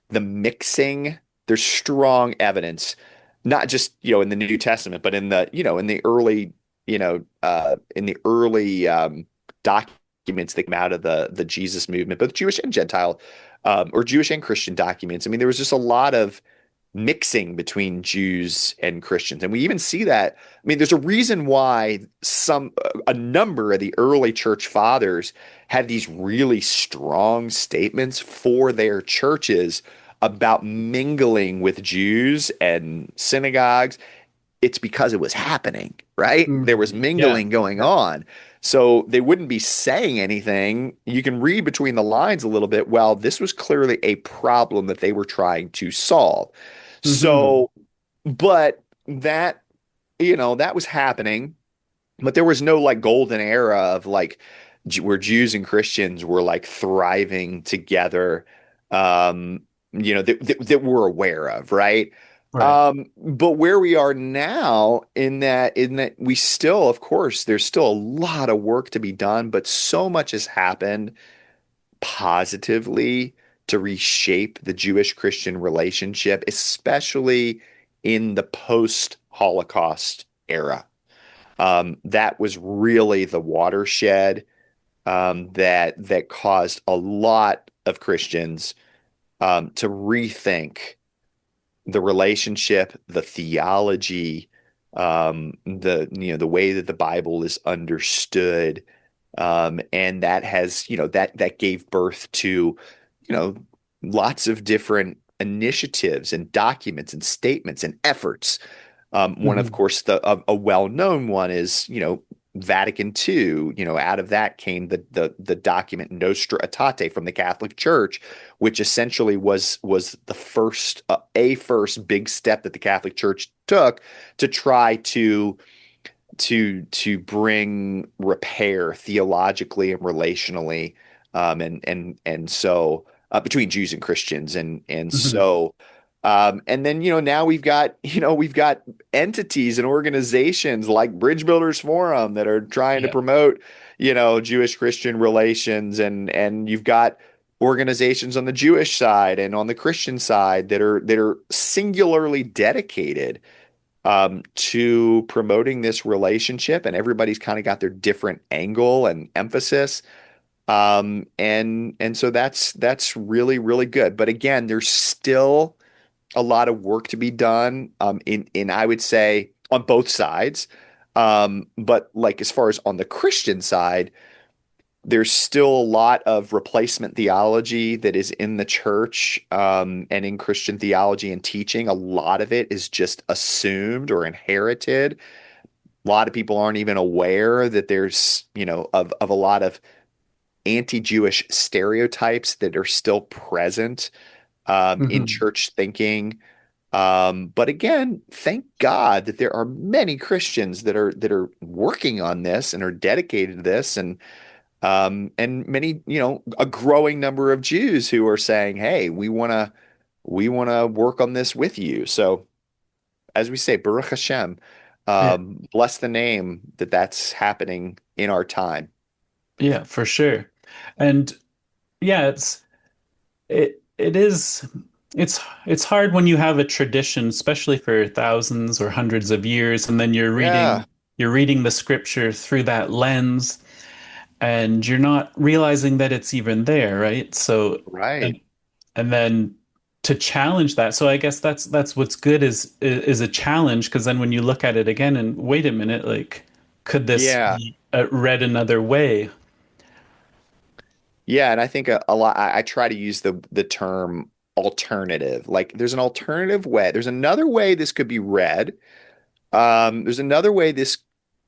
the mixing, there's strong evidence, not just, in the New Testament, but in the early documents that came out of the Jesus movement, both Jewish and Gentile, or Jewish and Christian documents. I mean, there was just a lot of mixing between Jews and Christians. And we even see that. I mean, there's a reason why a number of the early church fathers had these really strong statements for their churches about mingling with Jews and synagogues. It's because it was happening, right? There was Mhm. Yeah. mingling going on. So they wouldn't be saying anything. You can read between the lines a little bit. Well, this was clearly a problem that they were trying to solve. Hmm. So, but that was happening, but there was no like golden era of like where Jews and Christians were like thriving together, um, that we're aware of, right? Right. But where we are now in that we still, of course, there's still a lot of work to be done, but so much has happened positively to reshape the Jewish Christian relationship, especially in the post-Holocaust era. That was really the watershed, that caused a lot of Christians to rethink the relationship, the theology, the way that the Bible is understood, and that has that gave birth to you know lots of different initiatives and documents and statements and efforts. One, of Hmm. course, a well-known one is Vatican II. Out of that came the document Nostra Aetate from the Catholic Church, which essentially was the first big step that the Catholic Church took to try to bring repair theologically and relationally, and so between Jews and Christians, and Hmm. so and then now we've got entities and organizations like Bridge Builders Forum that are trying to Yeah. promote Jewish Christian relations, and you've got organizations on the Jewish side and on the Christian side that are singularly dedicated to promoting this relationship, and everybody's kind of got their different angle and emphasis. And so that's really, really good. But again, there's still a lot of work to be done, in I would say on both sides. But like as far as on the Christian side, there's still a lot of replacement theology that is in the church, and in Christian theology and teaching. A lot of it is just assumed or inherited. A lot of people aren't even aware that there's, of a lot of anti-Jewish stereotypes that are still present, in Hmm. church thinking. But again, thank God that there are many Christians that are working on this and are dedicated to this, and many, a growing number of Jews who are saying, "Hey, we want to work on this with you." So, as we say, Baruch Hashem, Yeah. bless the name that's happening in our time. Yeah, for sure. And yeah, it is. it's hard when you have a tradition, especially for thousands or hundreds of years, and then Yeah, you're reading the scripture through that lens, and you're not realizing that it's even there, right? So, right. and and then to challenge that. So I guess that's what's good is a challenge, because then when you look at it again and wait a minute, like could this Yeah. be read another way? Yeah, and I think a lot I try to use the term alternative. Like there's an alternative way. There's another way this could be read. There's another way this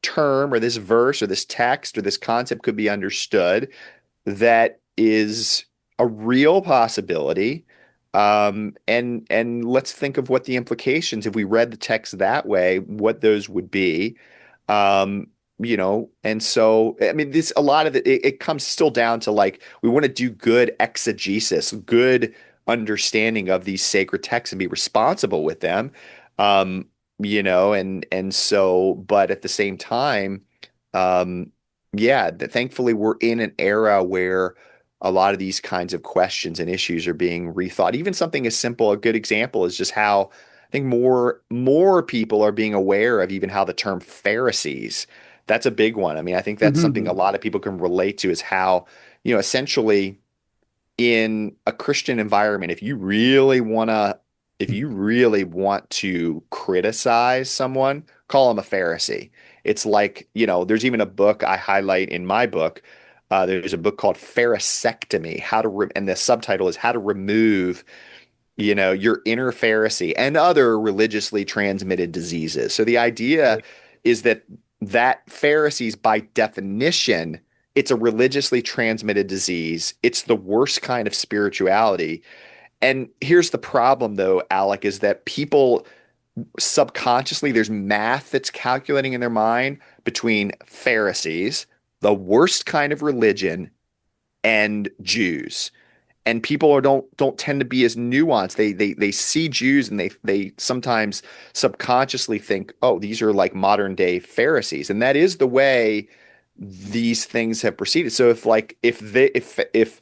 term or this verse or this text or this concept could be understood that is a real possibility. And let's think of what the implications, if we read the text that way, what those would be. Um, and so I mean, this a lot of it comes still down to like we want to do good exegesis, good understanding of these sacred texts and be responsible with them. Um, and so, but at the same time, um, yeah, thankfully we're in an era where a lot of these kinds of questions and issues are being rethought. Even something as simple, a good example is just how I think more people are being aware of even how the term Pharisees. That's a big one. I mean, I think that's something a Hmm. lot of people can relate to is how, essentially in a Christian environment, if you really want to criticize someone, call them a Pharisee. It's like, there's even a book I highlight in my book. There's a book called Pharisectomy, and the subtitle is How to Remove, your inner Pharisee and other religiously transmitted diseases. So the idea is that Pharisees, by definition, it's a religiously transmitted disease. It's the worst kind of spirituality. And here's the problem, though, Alec, is that people subconsciously, there's math that's calculating in their mind between Pharisees, the worst kind of religion, and Jews. And people don't tend to be as nuanced. They see Jews and they sometimes subconsciously think, oh, these are like modern day Pharisees, and that is the way these things have proceeded. So if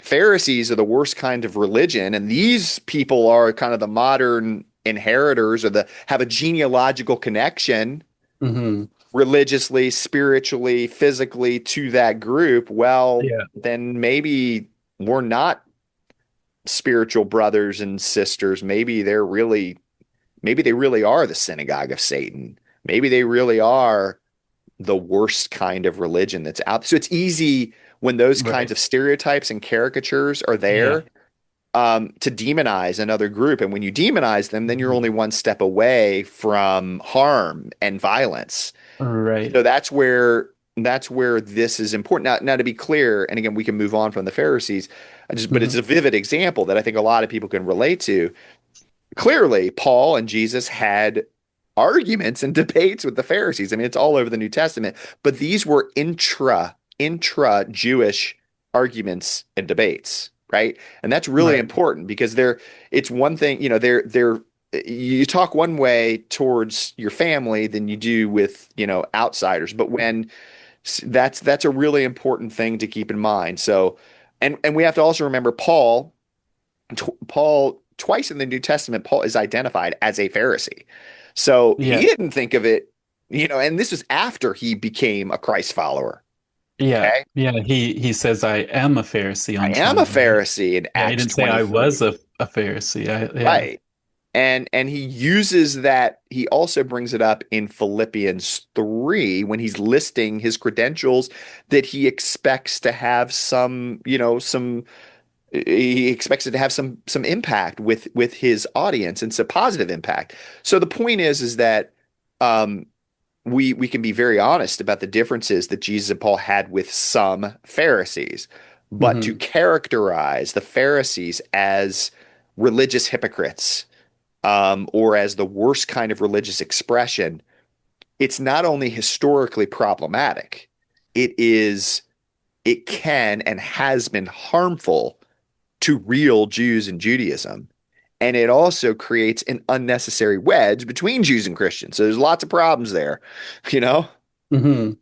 Pharisees are the worst kind of religion, and these people are kind of the modern inheritors or the have a genealogical connection Hmm. religiously, spiritually, physically to that group, well, Yeah. then maybe we're not spiritual brothers and sisters. Maybe they really are the synagogue of Satan. Maybe they really are the worst kind of religion that's out. So it's easy when those kinds Right. of stereotypes and caricatures are Yeah. there, to demonize another group. And when you demonize them, then you're only Mhm. one step away from harm and violence. Right. So that's where this is important. Now to be clear, and again, we can move on from the Pharisees, but it's Hmm. a vivid example that I think a lot of people can relate to. Clearly, Paul and Jesus had arguments and debates with the Pharisees. I mean, it's all over the New Testament, but these were intra Jewish arguments and debates, right? And that's really Right. important because it's one thing, they're you talk one way towards your family than you do with, outsiders. But when that's a really important thing to keep in mind. So, and we have to also remember Paul, twice in the New Testament, Paul is identified as a Pharisee. So he Yeah. didn't think of it, and this was after he became a Christ follower. Yeah. Okay. Yeah. He says I am a Pharisee I on am a some, right? Pharisee in Yeah. He Acts didn't say I 23. was a Pharisee. Yeah. Right. And he uses that. He also brings it up in Philippians 3 when he's listing his credentials that he expects it to have some impact with his audience, and it's a positive impact. So the point is that um, we can be very honest about the differences that Jesus and Paul had with some Pharisees, but to Hmm. characterize the Pharisees as religious hypocrites, or as the worst kind of religious expression, it's not only historically problematic, it can and has been harmful to real Jews and Judaism. And it also creates an unnecessary wedge between Jews and Christians. So there's lots of problems there, you know? Hmm.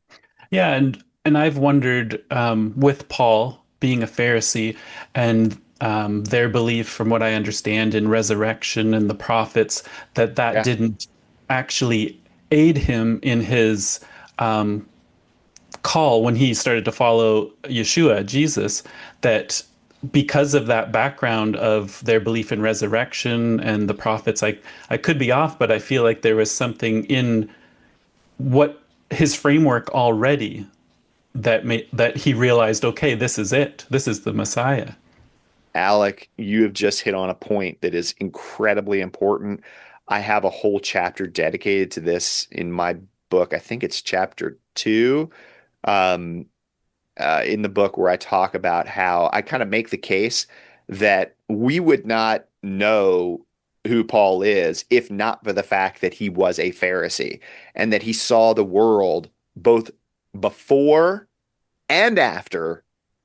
Yeah. And I've wondered with Paul being a Pharisee, and their belief, from what I understand, in resurrection and the prophets, that Yeah. didn't actually aid him in his call when he started to follow Yeshua, Jesus, that because of that background of their belief in resurrection and the prophets, I could be off, but I feel like there was something in what his framework already that he realized, okay, this is it. This is the Messiah. Alec, you have just hit on a point that is incredibly important. I have a whole chapter dedicated to this in my book. I think it's chapter 2, um, in the book, where I talk about how I kind of make the case that we would not know who Paul is if not for the fact that he was a Pharisee and that he saw the world both before and after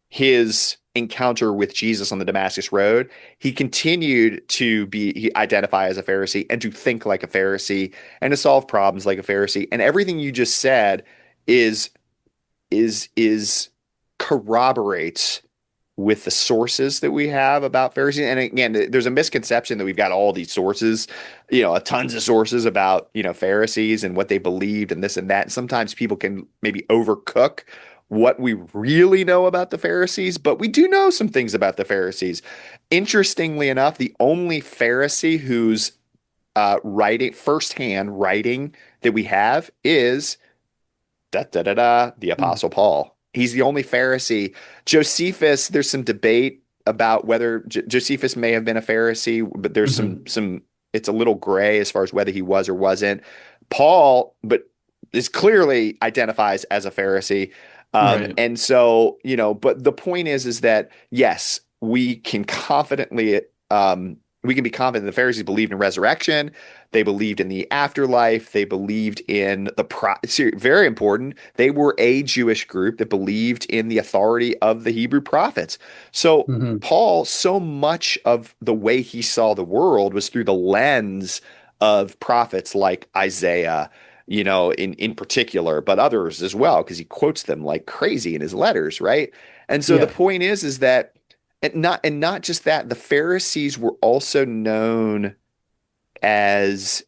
his encounter with Jesus on the Damascus Road. He continued to identify as a Pharisee and to think like a Pharisee and to solve problems like a Pharisee. And everything you just said is is corroborates with the sources that we have about Pharisees. And again, there's a misconception that we've got all these sources, tons of sources about, Pharisees and what they believed and this and that. And sometimes people can maybe overcook what we really know about the Pharisees, but we do know some things about the Pharisees. Interestingly enough, the only Pharisee who's firsthand writing that we have is the Mm. Apostle Paul. He's the only Pharisee. Josephus, there's some debate about whether Josephus may have been a Pharisee, but there's Mhm. some it's a little gray as far as whether he was or wasn't. Paul, but is clearly identifies as a Pharisee. Right. And so, but the point is that yes, we can be confident the Pharisees believed in resurrection. They believed in the afterlife. They believed in very important. They were a Jewish group that believed in the authority of the Hebrew prophets. So Hmm. Paul, so much of the way he saw the world was through the lens of prophets like Isaiah, in particular, but others as well, because he quotes them like crazy in his letters, right? And so the Yeah. point is that and not just that, the Pharisees were also known as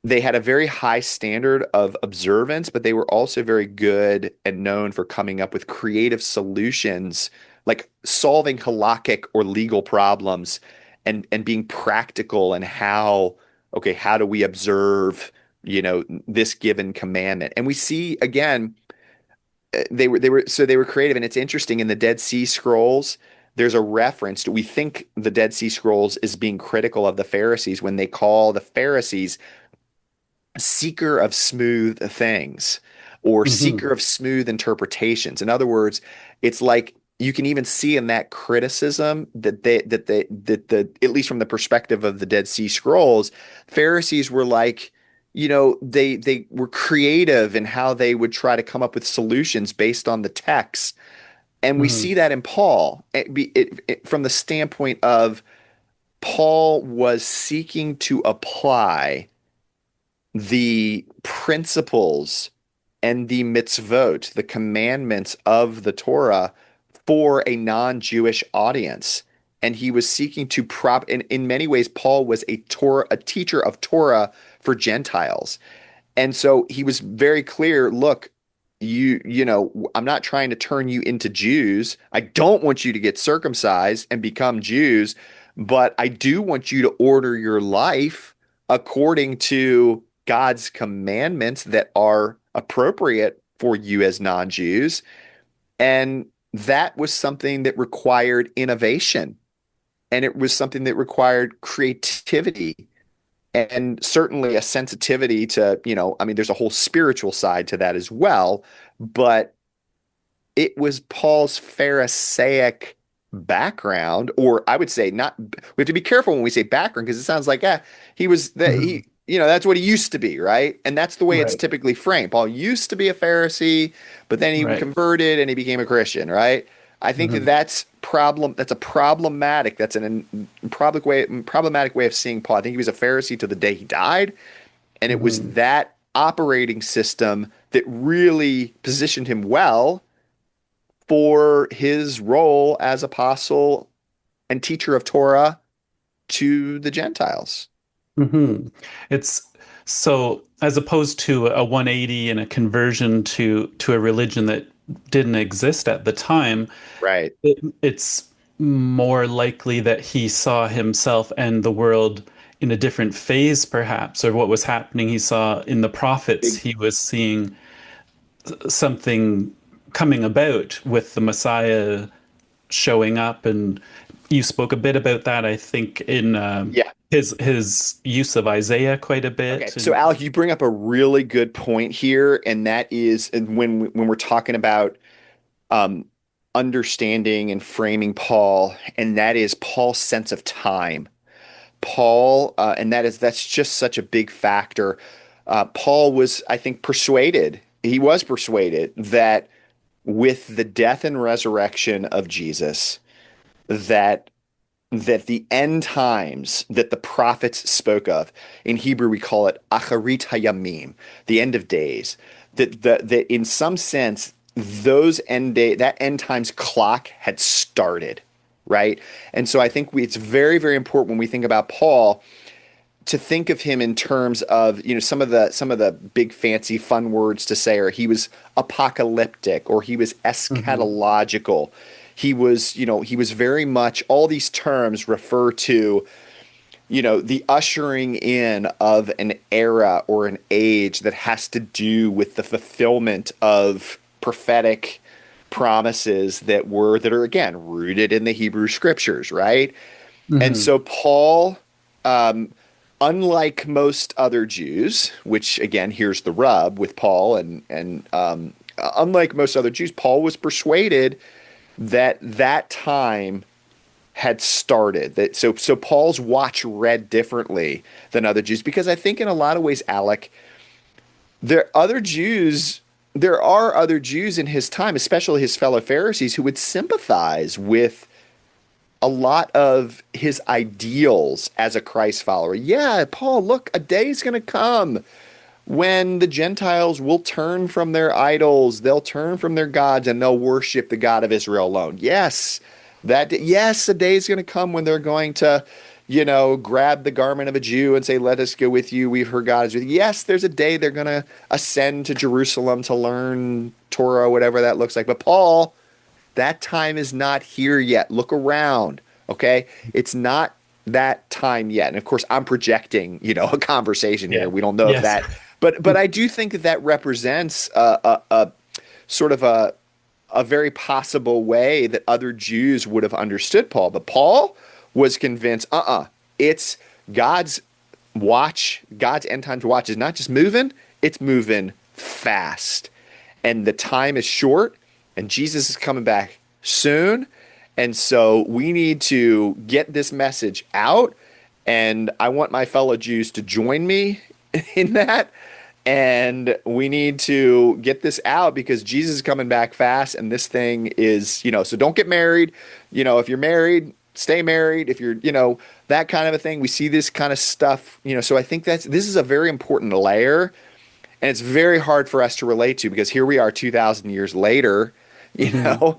they had a very high standard of observance, but they were also very good and known for coming up with creative solutions, like solving halakhic or legal problems and being practical and how do we observe, this given commandment. And we see again they were creative, and it's interesting in the Dead Sea Scrolls. There's a reference to, we think the Dead Sea Scrolls is being critical of the Pharisees when they call the Pharisees seeker of smooth things or Hmm. seeker of smooth interpretations. In other words, it's like you can even see in that criticism that at least from the perspective of the Dead Sea Scrolls, Pharisees were like, they were creative in how they would try to come up with solutions based on the text. And we Hmm. see that in Paul from the standpoint of Paul was seeking to apply the principles and the mitzvot, the commandments of the Torah, for a non-Jewish audience. And he was seeking to in many ways, Paul was a teacher of Torah for Gentiles. And so he was very clear, look, I'm not trying to turn you into Jews. I don't want you to get circumcised and become Jews, but I do want you to order your life according to God's commandments that are appropriate for you as non-Jews. And that was something that required innovation, and it was something that required creativity and certainly a sensitivity to, I mean, there's a whole spiritual side to that as well, but it was Paul's Pharisaic background, or I would say not, we have to be careful when we say background because it sounds like, he was that Hmm. he, that's what he used to be, right? And that's the way it's Right. typically framed. Paul used to be a Pharisee, but then he Right. converted and he became a Christian, right? I think that Hmm. that's a problematic, that's an problematic way of seeing Paul. I think he was a Pharisee till the day he died, and it was Hmm. that operating system that really positioned him well for his role as apostle and teacher of Torah to the Gentiles. Hmm. It's so as opposed to a 180 and a conversion to a religion that didn't exist at the time, Right. it's more likely that he saw himself and the world in a different phase, perhaps, or what was happening. He saw in the prophets, Big, he was seeing something coming about with the Messiah showing up, and you spoke a bit about that, I think, in yeah. his use of Isaiah quite a Okay. bit. So And Alec, you bring up a really good point here, and that is and when we're talking about um, understanding and framing Paul, and that is Paul's sense of time. Paul, and that's just such a big factor. Paul was, I think, persuaded. He was persuaded that with the death and resurrection of Jesus, that the end times that the prophets spoke of, in Hebrew we call it acharit hayamim, the end of days, that in some sense that end times clock had started, right? And so I think it's very, very important when we think about Paul to think of him in terms of, some of the big fancy fun words to say, or he was apocalyptic, or he was Mhm. eschatological. He was very much, all these terms refer to, the ushering in of an era or an age that has to do with the fulfillment of prophetic promises that are again rooted in the Hebrew scriptures, right? And Mhm. so Paul, um, unlike most other Jews, which again, here's the rub with Paul, and unlike most other Jews, Paul was persuaded that that time had started. So Paul's watch read differently than other Jews because I think in a lot of ways, Alec, there are other Jews in his time, especially his fellow Pharisees, who would sympathize with a lot of his ideals as a Christ follower. Yeah, Paul, look, a day's going to come when the Gentiles will turn from their idols, they'll turn from their gods, and they'll worship the God of Israel alone. Yes, a day is going to come when they're going to, grab the garment of a Jew and say, "Let us go with you. We've heard God is with you." Yes, there's a day they're going to ascend to Jerusalem to learn Torah, whatever that looks like. But Paul, that time is not here yet. Look around, okay? It's not that time yet. And of course, I'm projecting, a conversation here. Yeah. We don't know if Yes. that, but I do think that represents a sort of a very possible way that other Jews would have understood Paul. But Paul was convinced, it's God's watch, God's end times watch is not just moving, it's moving fast. And the time is short, and Jesus is coming back soon. And so we need to get this message out. And I want my fellow Jews to join me in that. And we need to get this out because Jesus is coming back fast. And this thing is, so don't get married. If you're married, stay married. If you're, that kind of a thing. We see this kind of stuff, so I think this is a very important layer. And it's very hard for us to relate to because here we are 2,000 years later, you Hmm. know,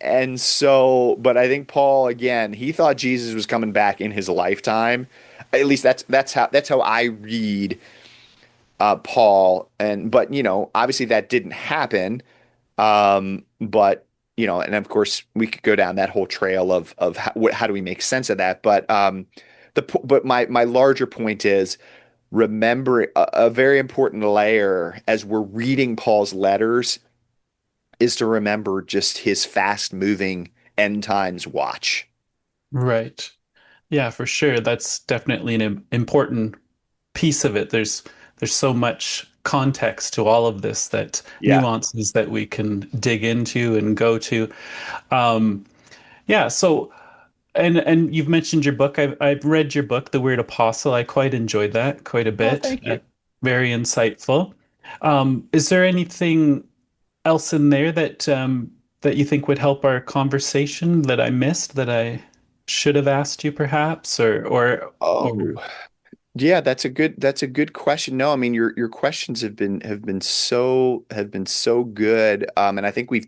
and so, but I think Paul again, he thought Jesus was coming back in his lifetime. At least that's how I read Paul. But obviously that didn't happen. But and of course we could go down that whole trail of how do we make sense of that. But my larger point is remember a very important layer as we're reading Paul's letters is to remember just his fast moving end times watch. Right. Yeah, for sure. That's definitely an important piece of it. There's so much context to all of this, that Yeah. nuances that we can dig into and go to. Um, yeah, so and you've mentioned your book. I've read your book, The Word Apostle. I quite enjoyed that quite a Oh, bit. thank you. Very insightful. Is there anything else in there that you think would help our conversation that I missed that I should have asked you perhaps or Oh, Yeah, that's a good question. No, I mean your questions have been so good. And I think we've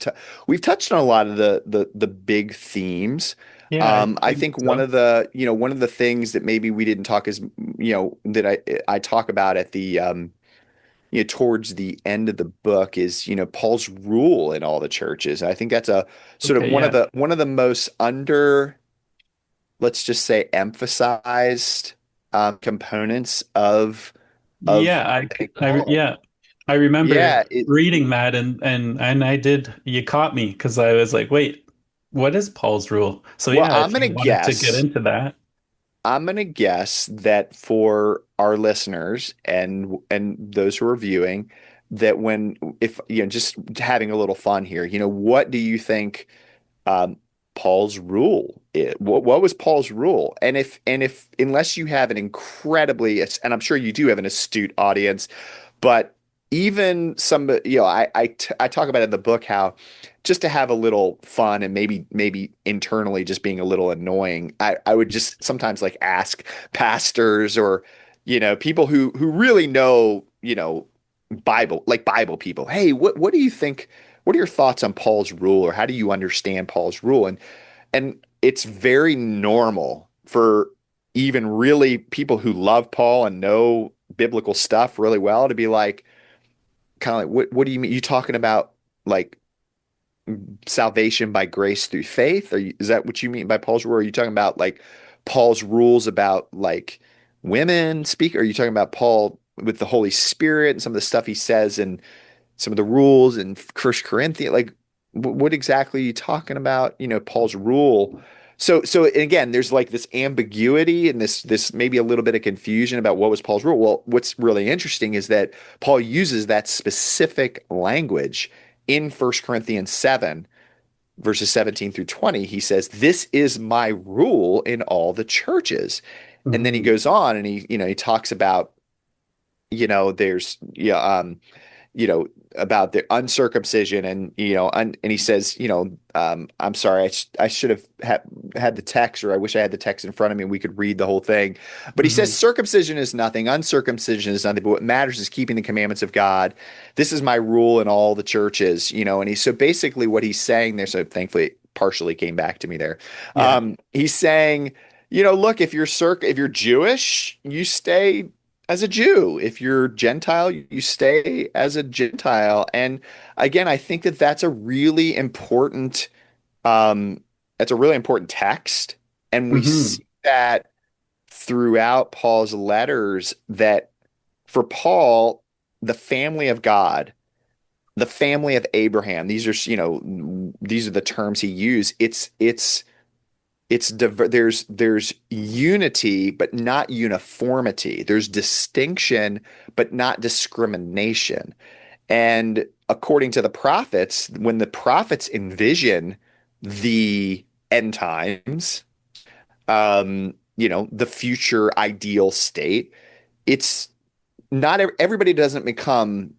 touched on a lot of the big themes. Yeah, I I think think one so. of the things that maybe we didn't talk as that I talk about at the towards the end of the book is Paul's rule in all the churches. I think that's a sort of Okay, yeah. one of the most under, let's just say, emphasized components of Yeah, I think Paul. yeah, I remember Yeah, it reading that and I did, you caught me because I was like, wait, what is Paul's rule? So well, yeah, if you wanted to get into that. I'm gonna guess that for our listeners and those who are viewing, that when if just having a little fun here, what do you think um, Paul's rule is? What was Paul's rule? And if unless you have an incredibly, and I'm sure you do have an astute audience, but even some, I talk about in the book how just to have a little fun and maybe internally just being a little annoying, I would just sometimes like ask pastors or people who really know Bible people, hey, what do you think? What are your thoughts on Paul's rule, or how do you understand Paul's rule? And it's very normal for even really people who love Paul and know biblical stuff really well to be like, kind of like, what do you mean? You talking about like salvation by grace through faith? Is that what you mean by Paul's rule? Or are you talking about like Paul's rules about like women speak? Or are you talking about Paul with the Holy Spirit and some of the stuff he says and some of the rules in First Corinthians? Like, what exactly are you talking about? Paul's rule. So and again, there's like this ambiguity and this maybe a little bit of confusion about what was Paul's rule. Well, what's really interesting is that Paul uses that specific language in First Corinthians 7, verses 17 through 20. He says, "This is my rule in all the churches." And then he Mhm. goes on and he talks about, there's you know, about the uncircumcision and, and he says, I'm sorry, I should have had the text, or I wish I had the text in front of me and we could read the whole thing. But he says, Mhm. circumcision is nothing, uncircumcision is nothing, but what matters is keeping the commandments of God. This is my rule in all the churches, and so basically what he's saying there, so thankfully it partially came back to me there. Yeah. He's saying, look, if you're Jewish, you stay as a Jew. If you're Gentile, you stay as a Gentile. And again, I think that um, that's a really important text. And we Hmm. see that throughout Paul's letters that for Paul, the family of God, the family of Abraham, these are the terms he used. There's unity but not uniformity. There's distinction but not discrimination. And according to the prophets, when the prophets envision the end times, the future ideal state, it's not everybody doesn't become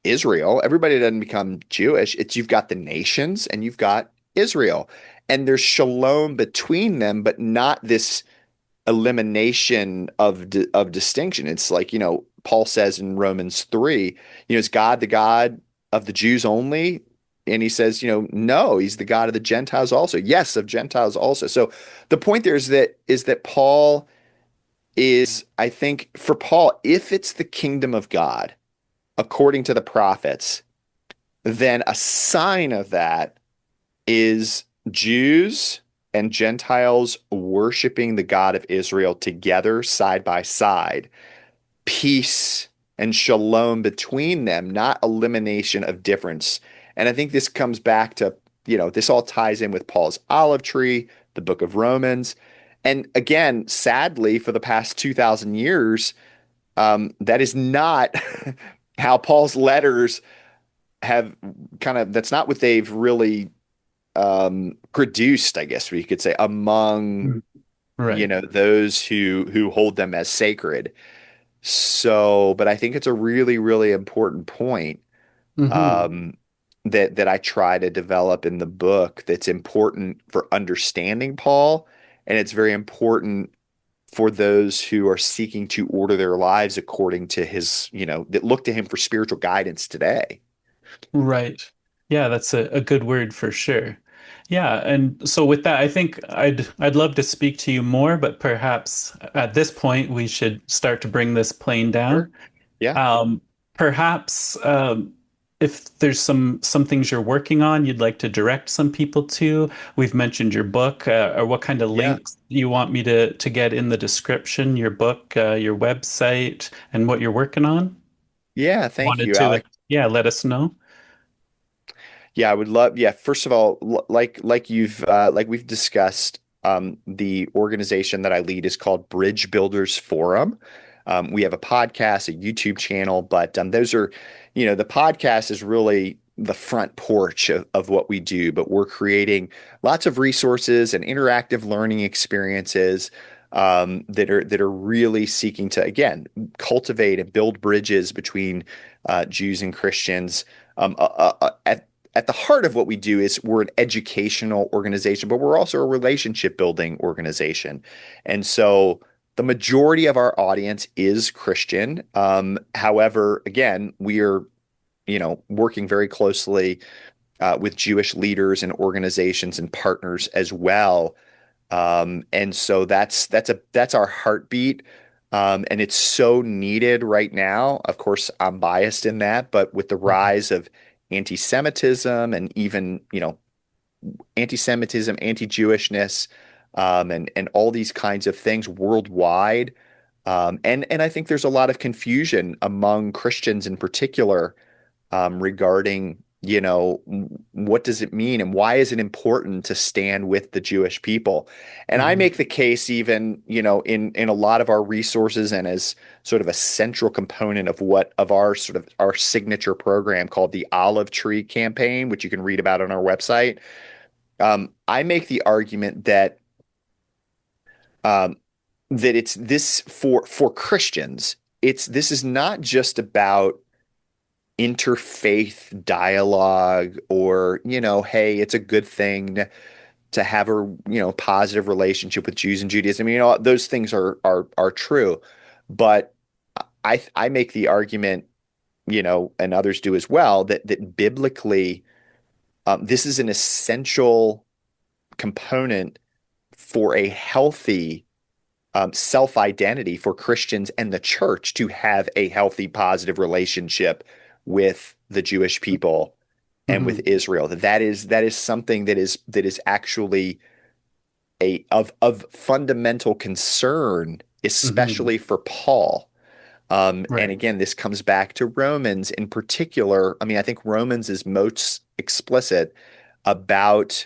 Israel. Everybody doesn't become Jewish. It's you've got the nations and you've got Israel. And there's shalom between them, but not this elimination of distinction. It's like, Paul says in Romans 3, is God the God of the Jews only? And he says, no, he's the God of the Gentiles also. Yes, of Gentiles also. So the point there is that Paul is, I think, for Paul, if it's the kingdom of God, according to the prophets, then a sign of that is Jews and Gentiles worshiping the God of Israel together side by side, peace and shalom between them, not elimination of difference. And I think this comes back to, this all ties in with Paul's olive tree, the book of Romans. And again, sadly, for the past 2,000 years, that is not how Paul's letters have that's not what they've really produced, I guess we could say, among, Mm. Right. those who hold them as sacred. So, but I think it's a really, really important point Hmm. um, that I try to develop in the book that's important for understanding Paul, and it's very important for those who are seeking to order their lives according to his, that look to him for spiritual guidance today. Right. Yeah, that's a good word for sure. Yeah, and so with that, I think I'd love to speak to you more, but perhaps at this point we should start to bring this plane down. Sure. Yeah. Um, perhaps if there's some things you're working on, you'd like to direct some people to. We've mentioned your book, or what kind of Yeah. links you want me to get in the description, your book, your website, and what you're working on. Yeah. Thank Wanted you, to, Alec. yeah, let us know. Yeah, I would love, yeah, first of all, like we've discussed, the organization that I lead is called Bridge Builders Forum. We have a podcast, a YouTube channel, but those are, the podcast is really the front porch of what we do, but we're creating lots of resources and interactive learning experiences that are really seeking to, again, cultivate and build bridges between Jews and Christians. At the heart of what we do is we're an educational organization, but we're also a relationship building organization. And so the majority of our audience is Christian. However, again, we are, working very closely with Jewish leaders and organizations and partners as well. And so that's our heartbeat. And it's so needed right now. Of course, I'm biased in that, but with the Mhm. rise of anti-Semitism and even, anti-Semitism, anti-Jewishness, and all these kinds of things worldwide. And I think there's a lot of confusion among Christians in particular, regarding, what does it mean and why is it important to stand with the Jewish people? And I Mhm. make the case even, in a lot of our resources and as sort of a central component of our sort of our signature program called the Olive Tree Campaign, which you can read about on our website. I make the argument um, that it's this for Christians. This is not just about interfaith dialogue or, hey, it's a good thing to have a, positive relationship with Jews and Judaism. Those things are true, but I make the argument, and others do as well, that biblically, this is an essential component for a healthy self-identity for Christians and the church to have a healthy, positive relationship with the Jewish people and with Mhm. Israel. That is something that is actually a of fundamental concern, Mhm. especially for Paul. And Right. again, this comes back to Romans in particular. I mean, I think Romans is most explicit about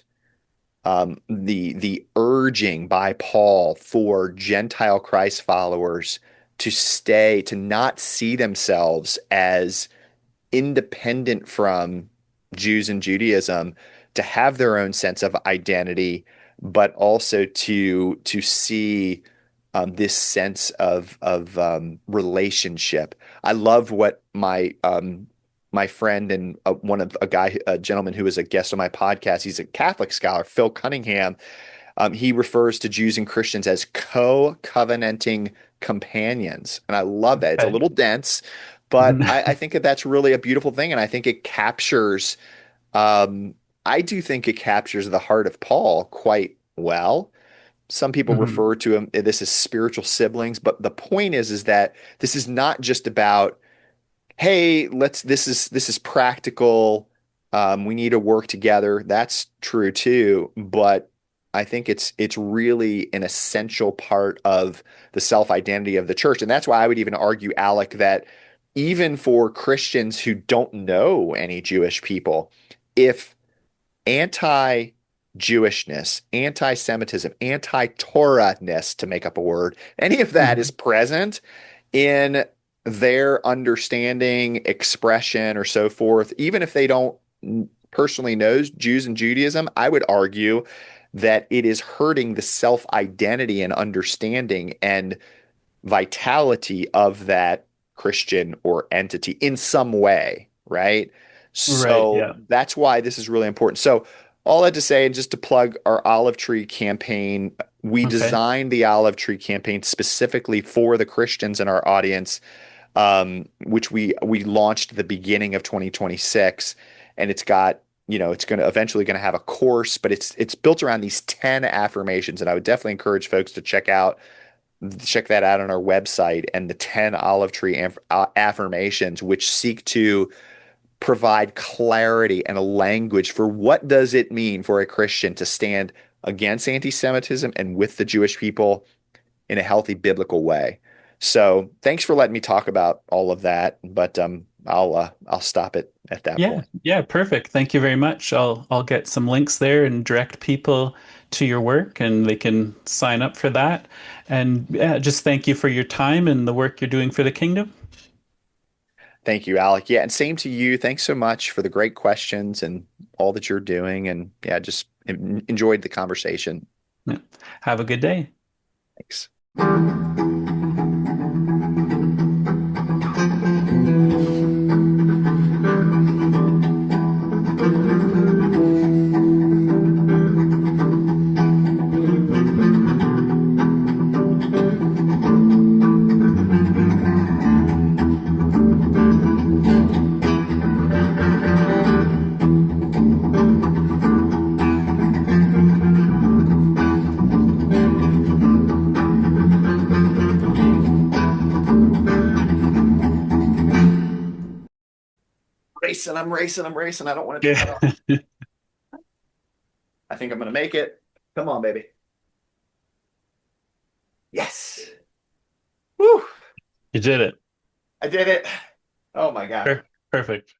the urging by Paul for Gentile Christ followers to not see themselves as independent from Jews and Judaism, to have their own sense of identity, but also to see this sense of relationship. I love what my friend and a gentleman who is a guest on my podcast. He's a Catholic scholar, Phil Cunningham. He refers to Jews and Christians as co-covenanting companions. And I love that. It's a Okay. little dense, but I think that that's really a beautiful thing. And I think it captures, um, I do think it captures the heart of Paul quite well. Some people Mhm. refer to him, this as spiritual siblings, but the point is that this is not just about, hey, this is practical. We need to work together. That's true too, but I think it's really an essential part of the self-identity of the church. And that's why I would even argue, Alec, that even for Christians who don't know any Jewish people, if anti-Jewishness, anti-Semitism, anti-Torah-ness, to make up a word, any of that is Mhm. present in their understanding, expression, or so forth, even if they don't personally know Jews and Judaism, I would argue that it is hurting the self-identity and understanding and vitality of that Christian or entity in some way, right? Right. So Yeah. that's why this is really important. So all that to say, and just to plug our Olive Tree campaign, We Okay. designed the Olive Tree campaign specifically for the Christians in our audience, which we launched at the beginning of 2026, and it's got, it's going to eventually going to have a course, but it's built around these 10 affirmations, and I would definitely encourage folks to check that out on our website, and the 10 Olive Tree affirmations, which seek to provide clarity and a language for what does it mean for a Christian to stand against anti-Semitism and with the Jewish people in a healthy biblical way. So thanks for letting me talk about all of that, but I'll stop it at that Yeah, point. yeah, perfect. Thank you very much. I'll get some links there and direct people to your work and they can sign up for that. And yeah, just thank you for your time and the work you're doing for the kingdom. Thank you, Alec. Yeah, and same to you. Thanks so much for the great questions and all that you're doing. And yeah, just enjoyed the conversation. Yeah. Have a good day. Thanks. I'm racing. I don't want to turn Yeah, off. I think I'm going to make it. Come on, baby. Yes. Woo. you did it. I did it. Oh my God. Perfect.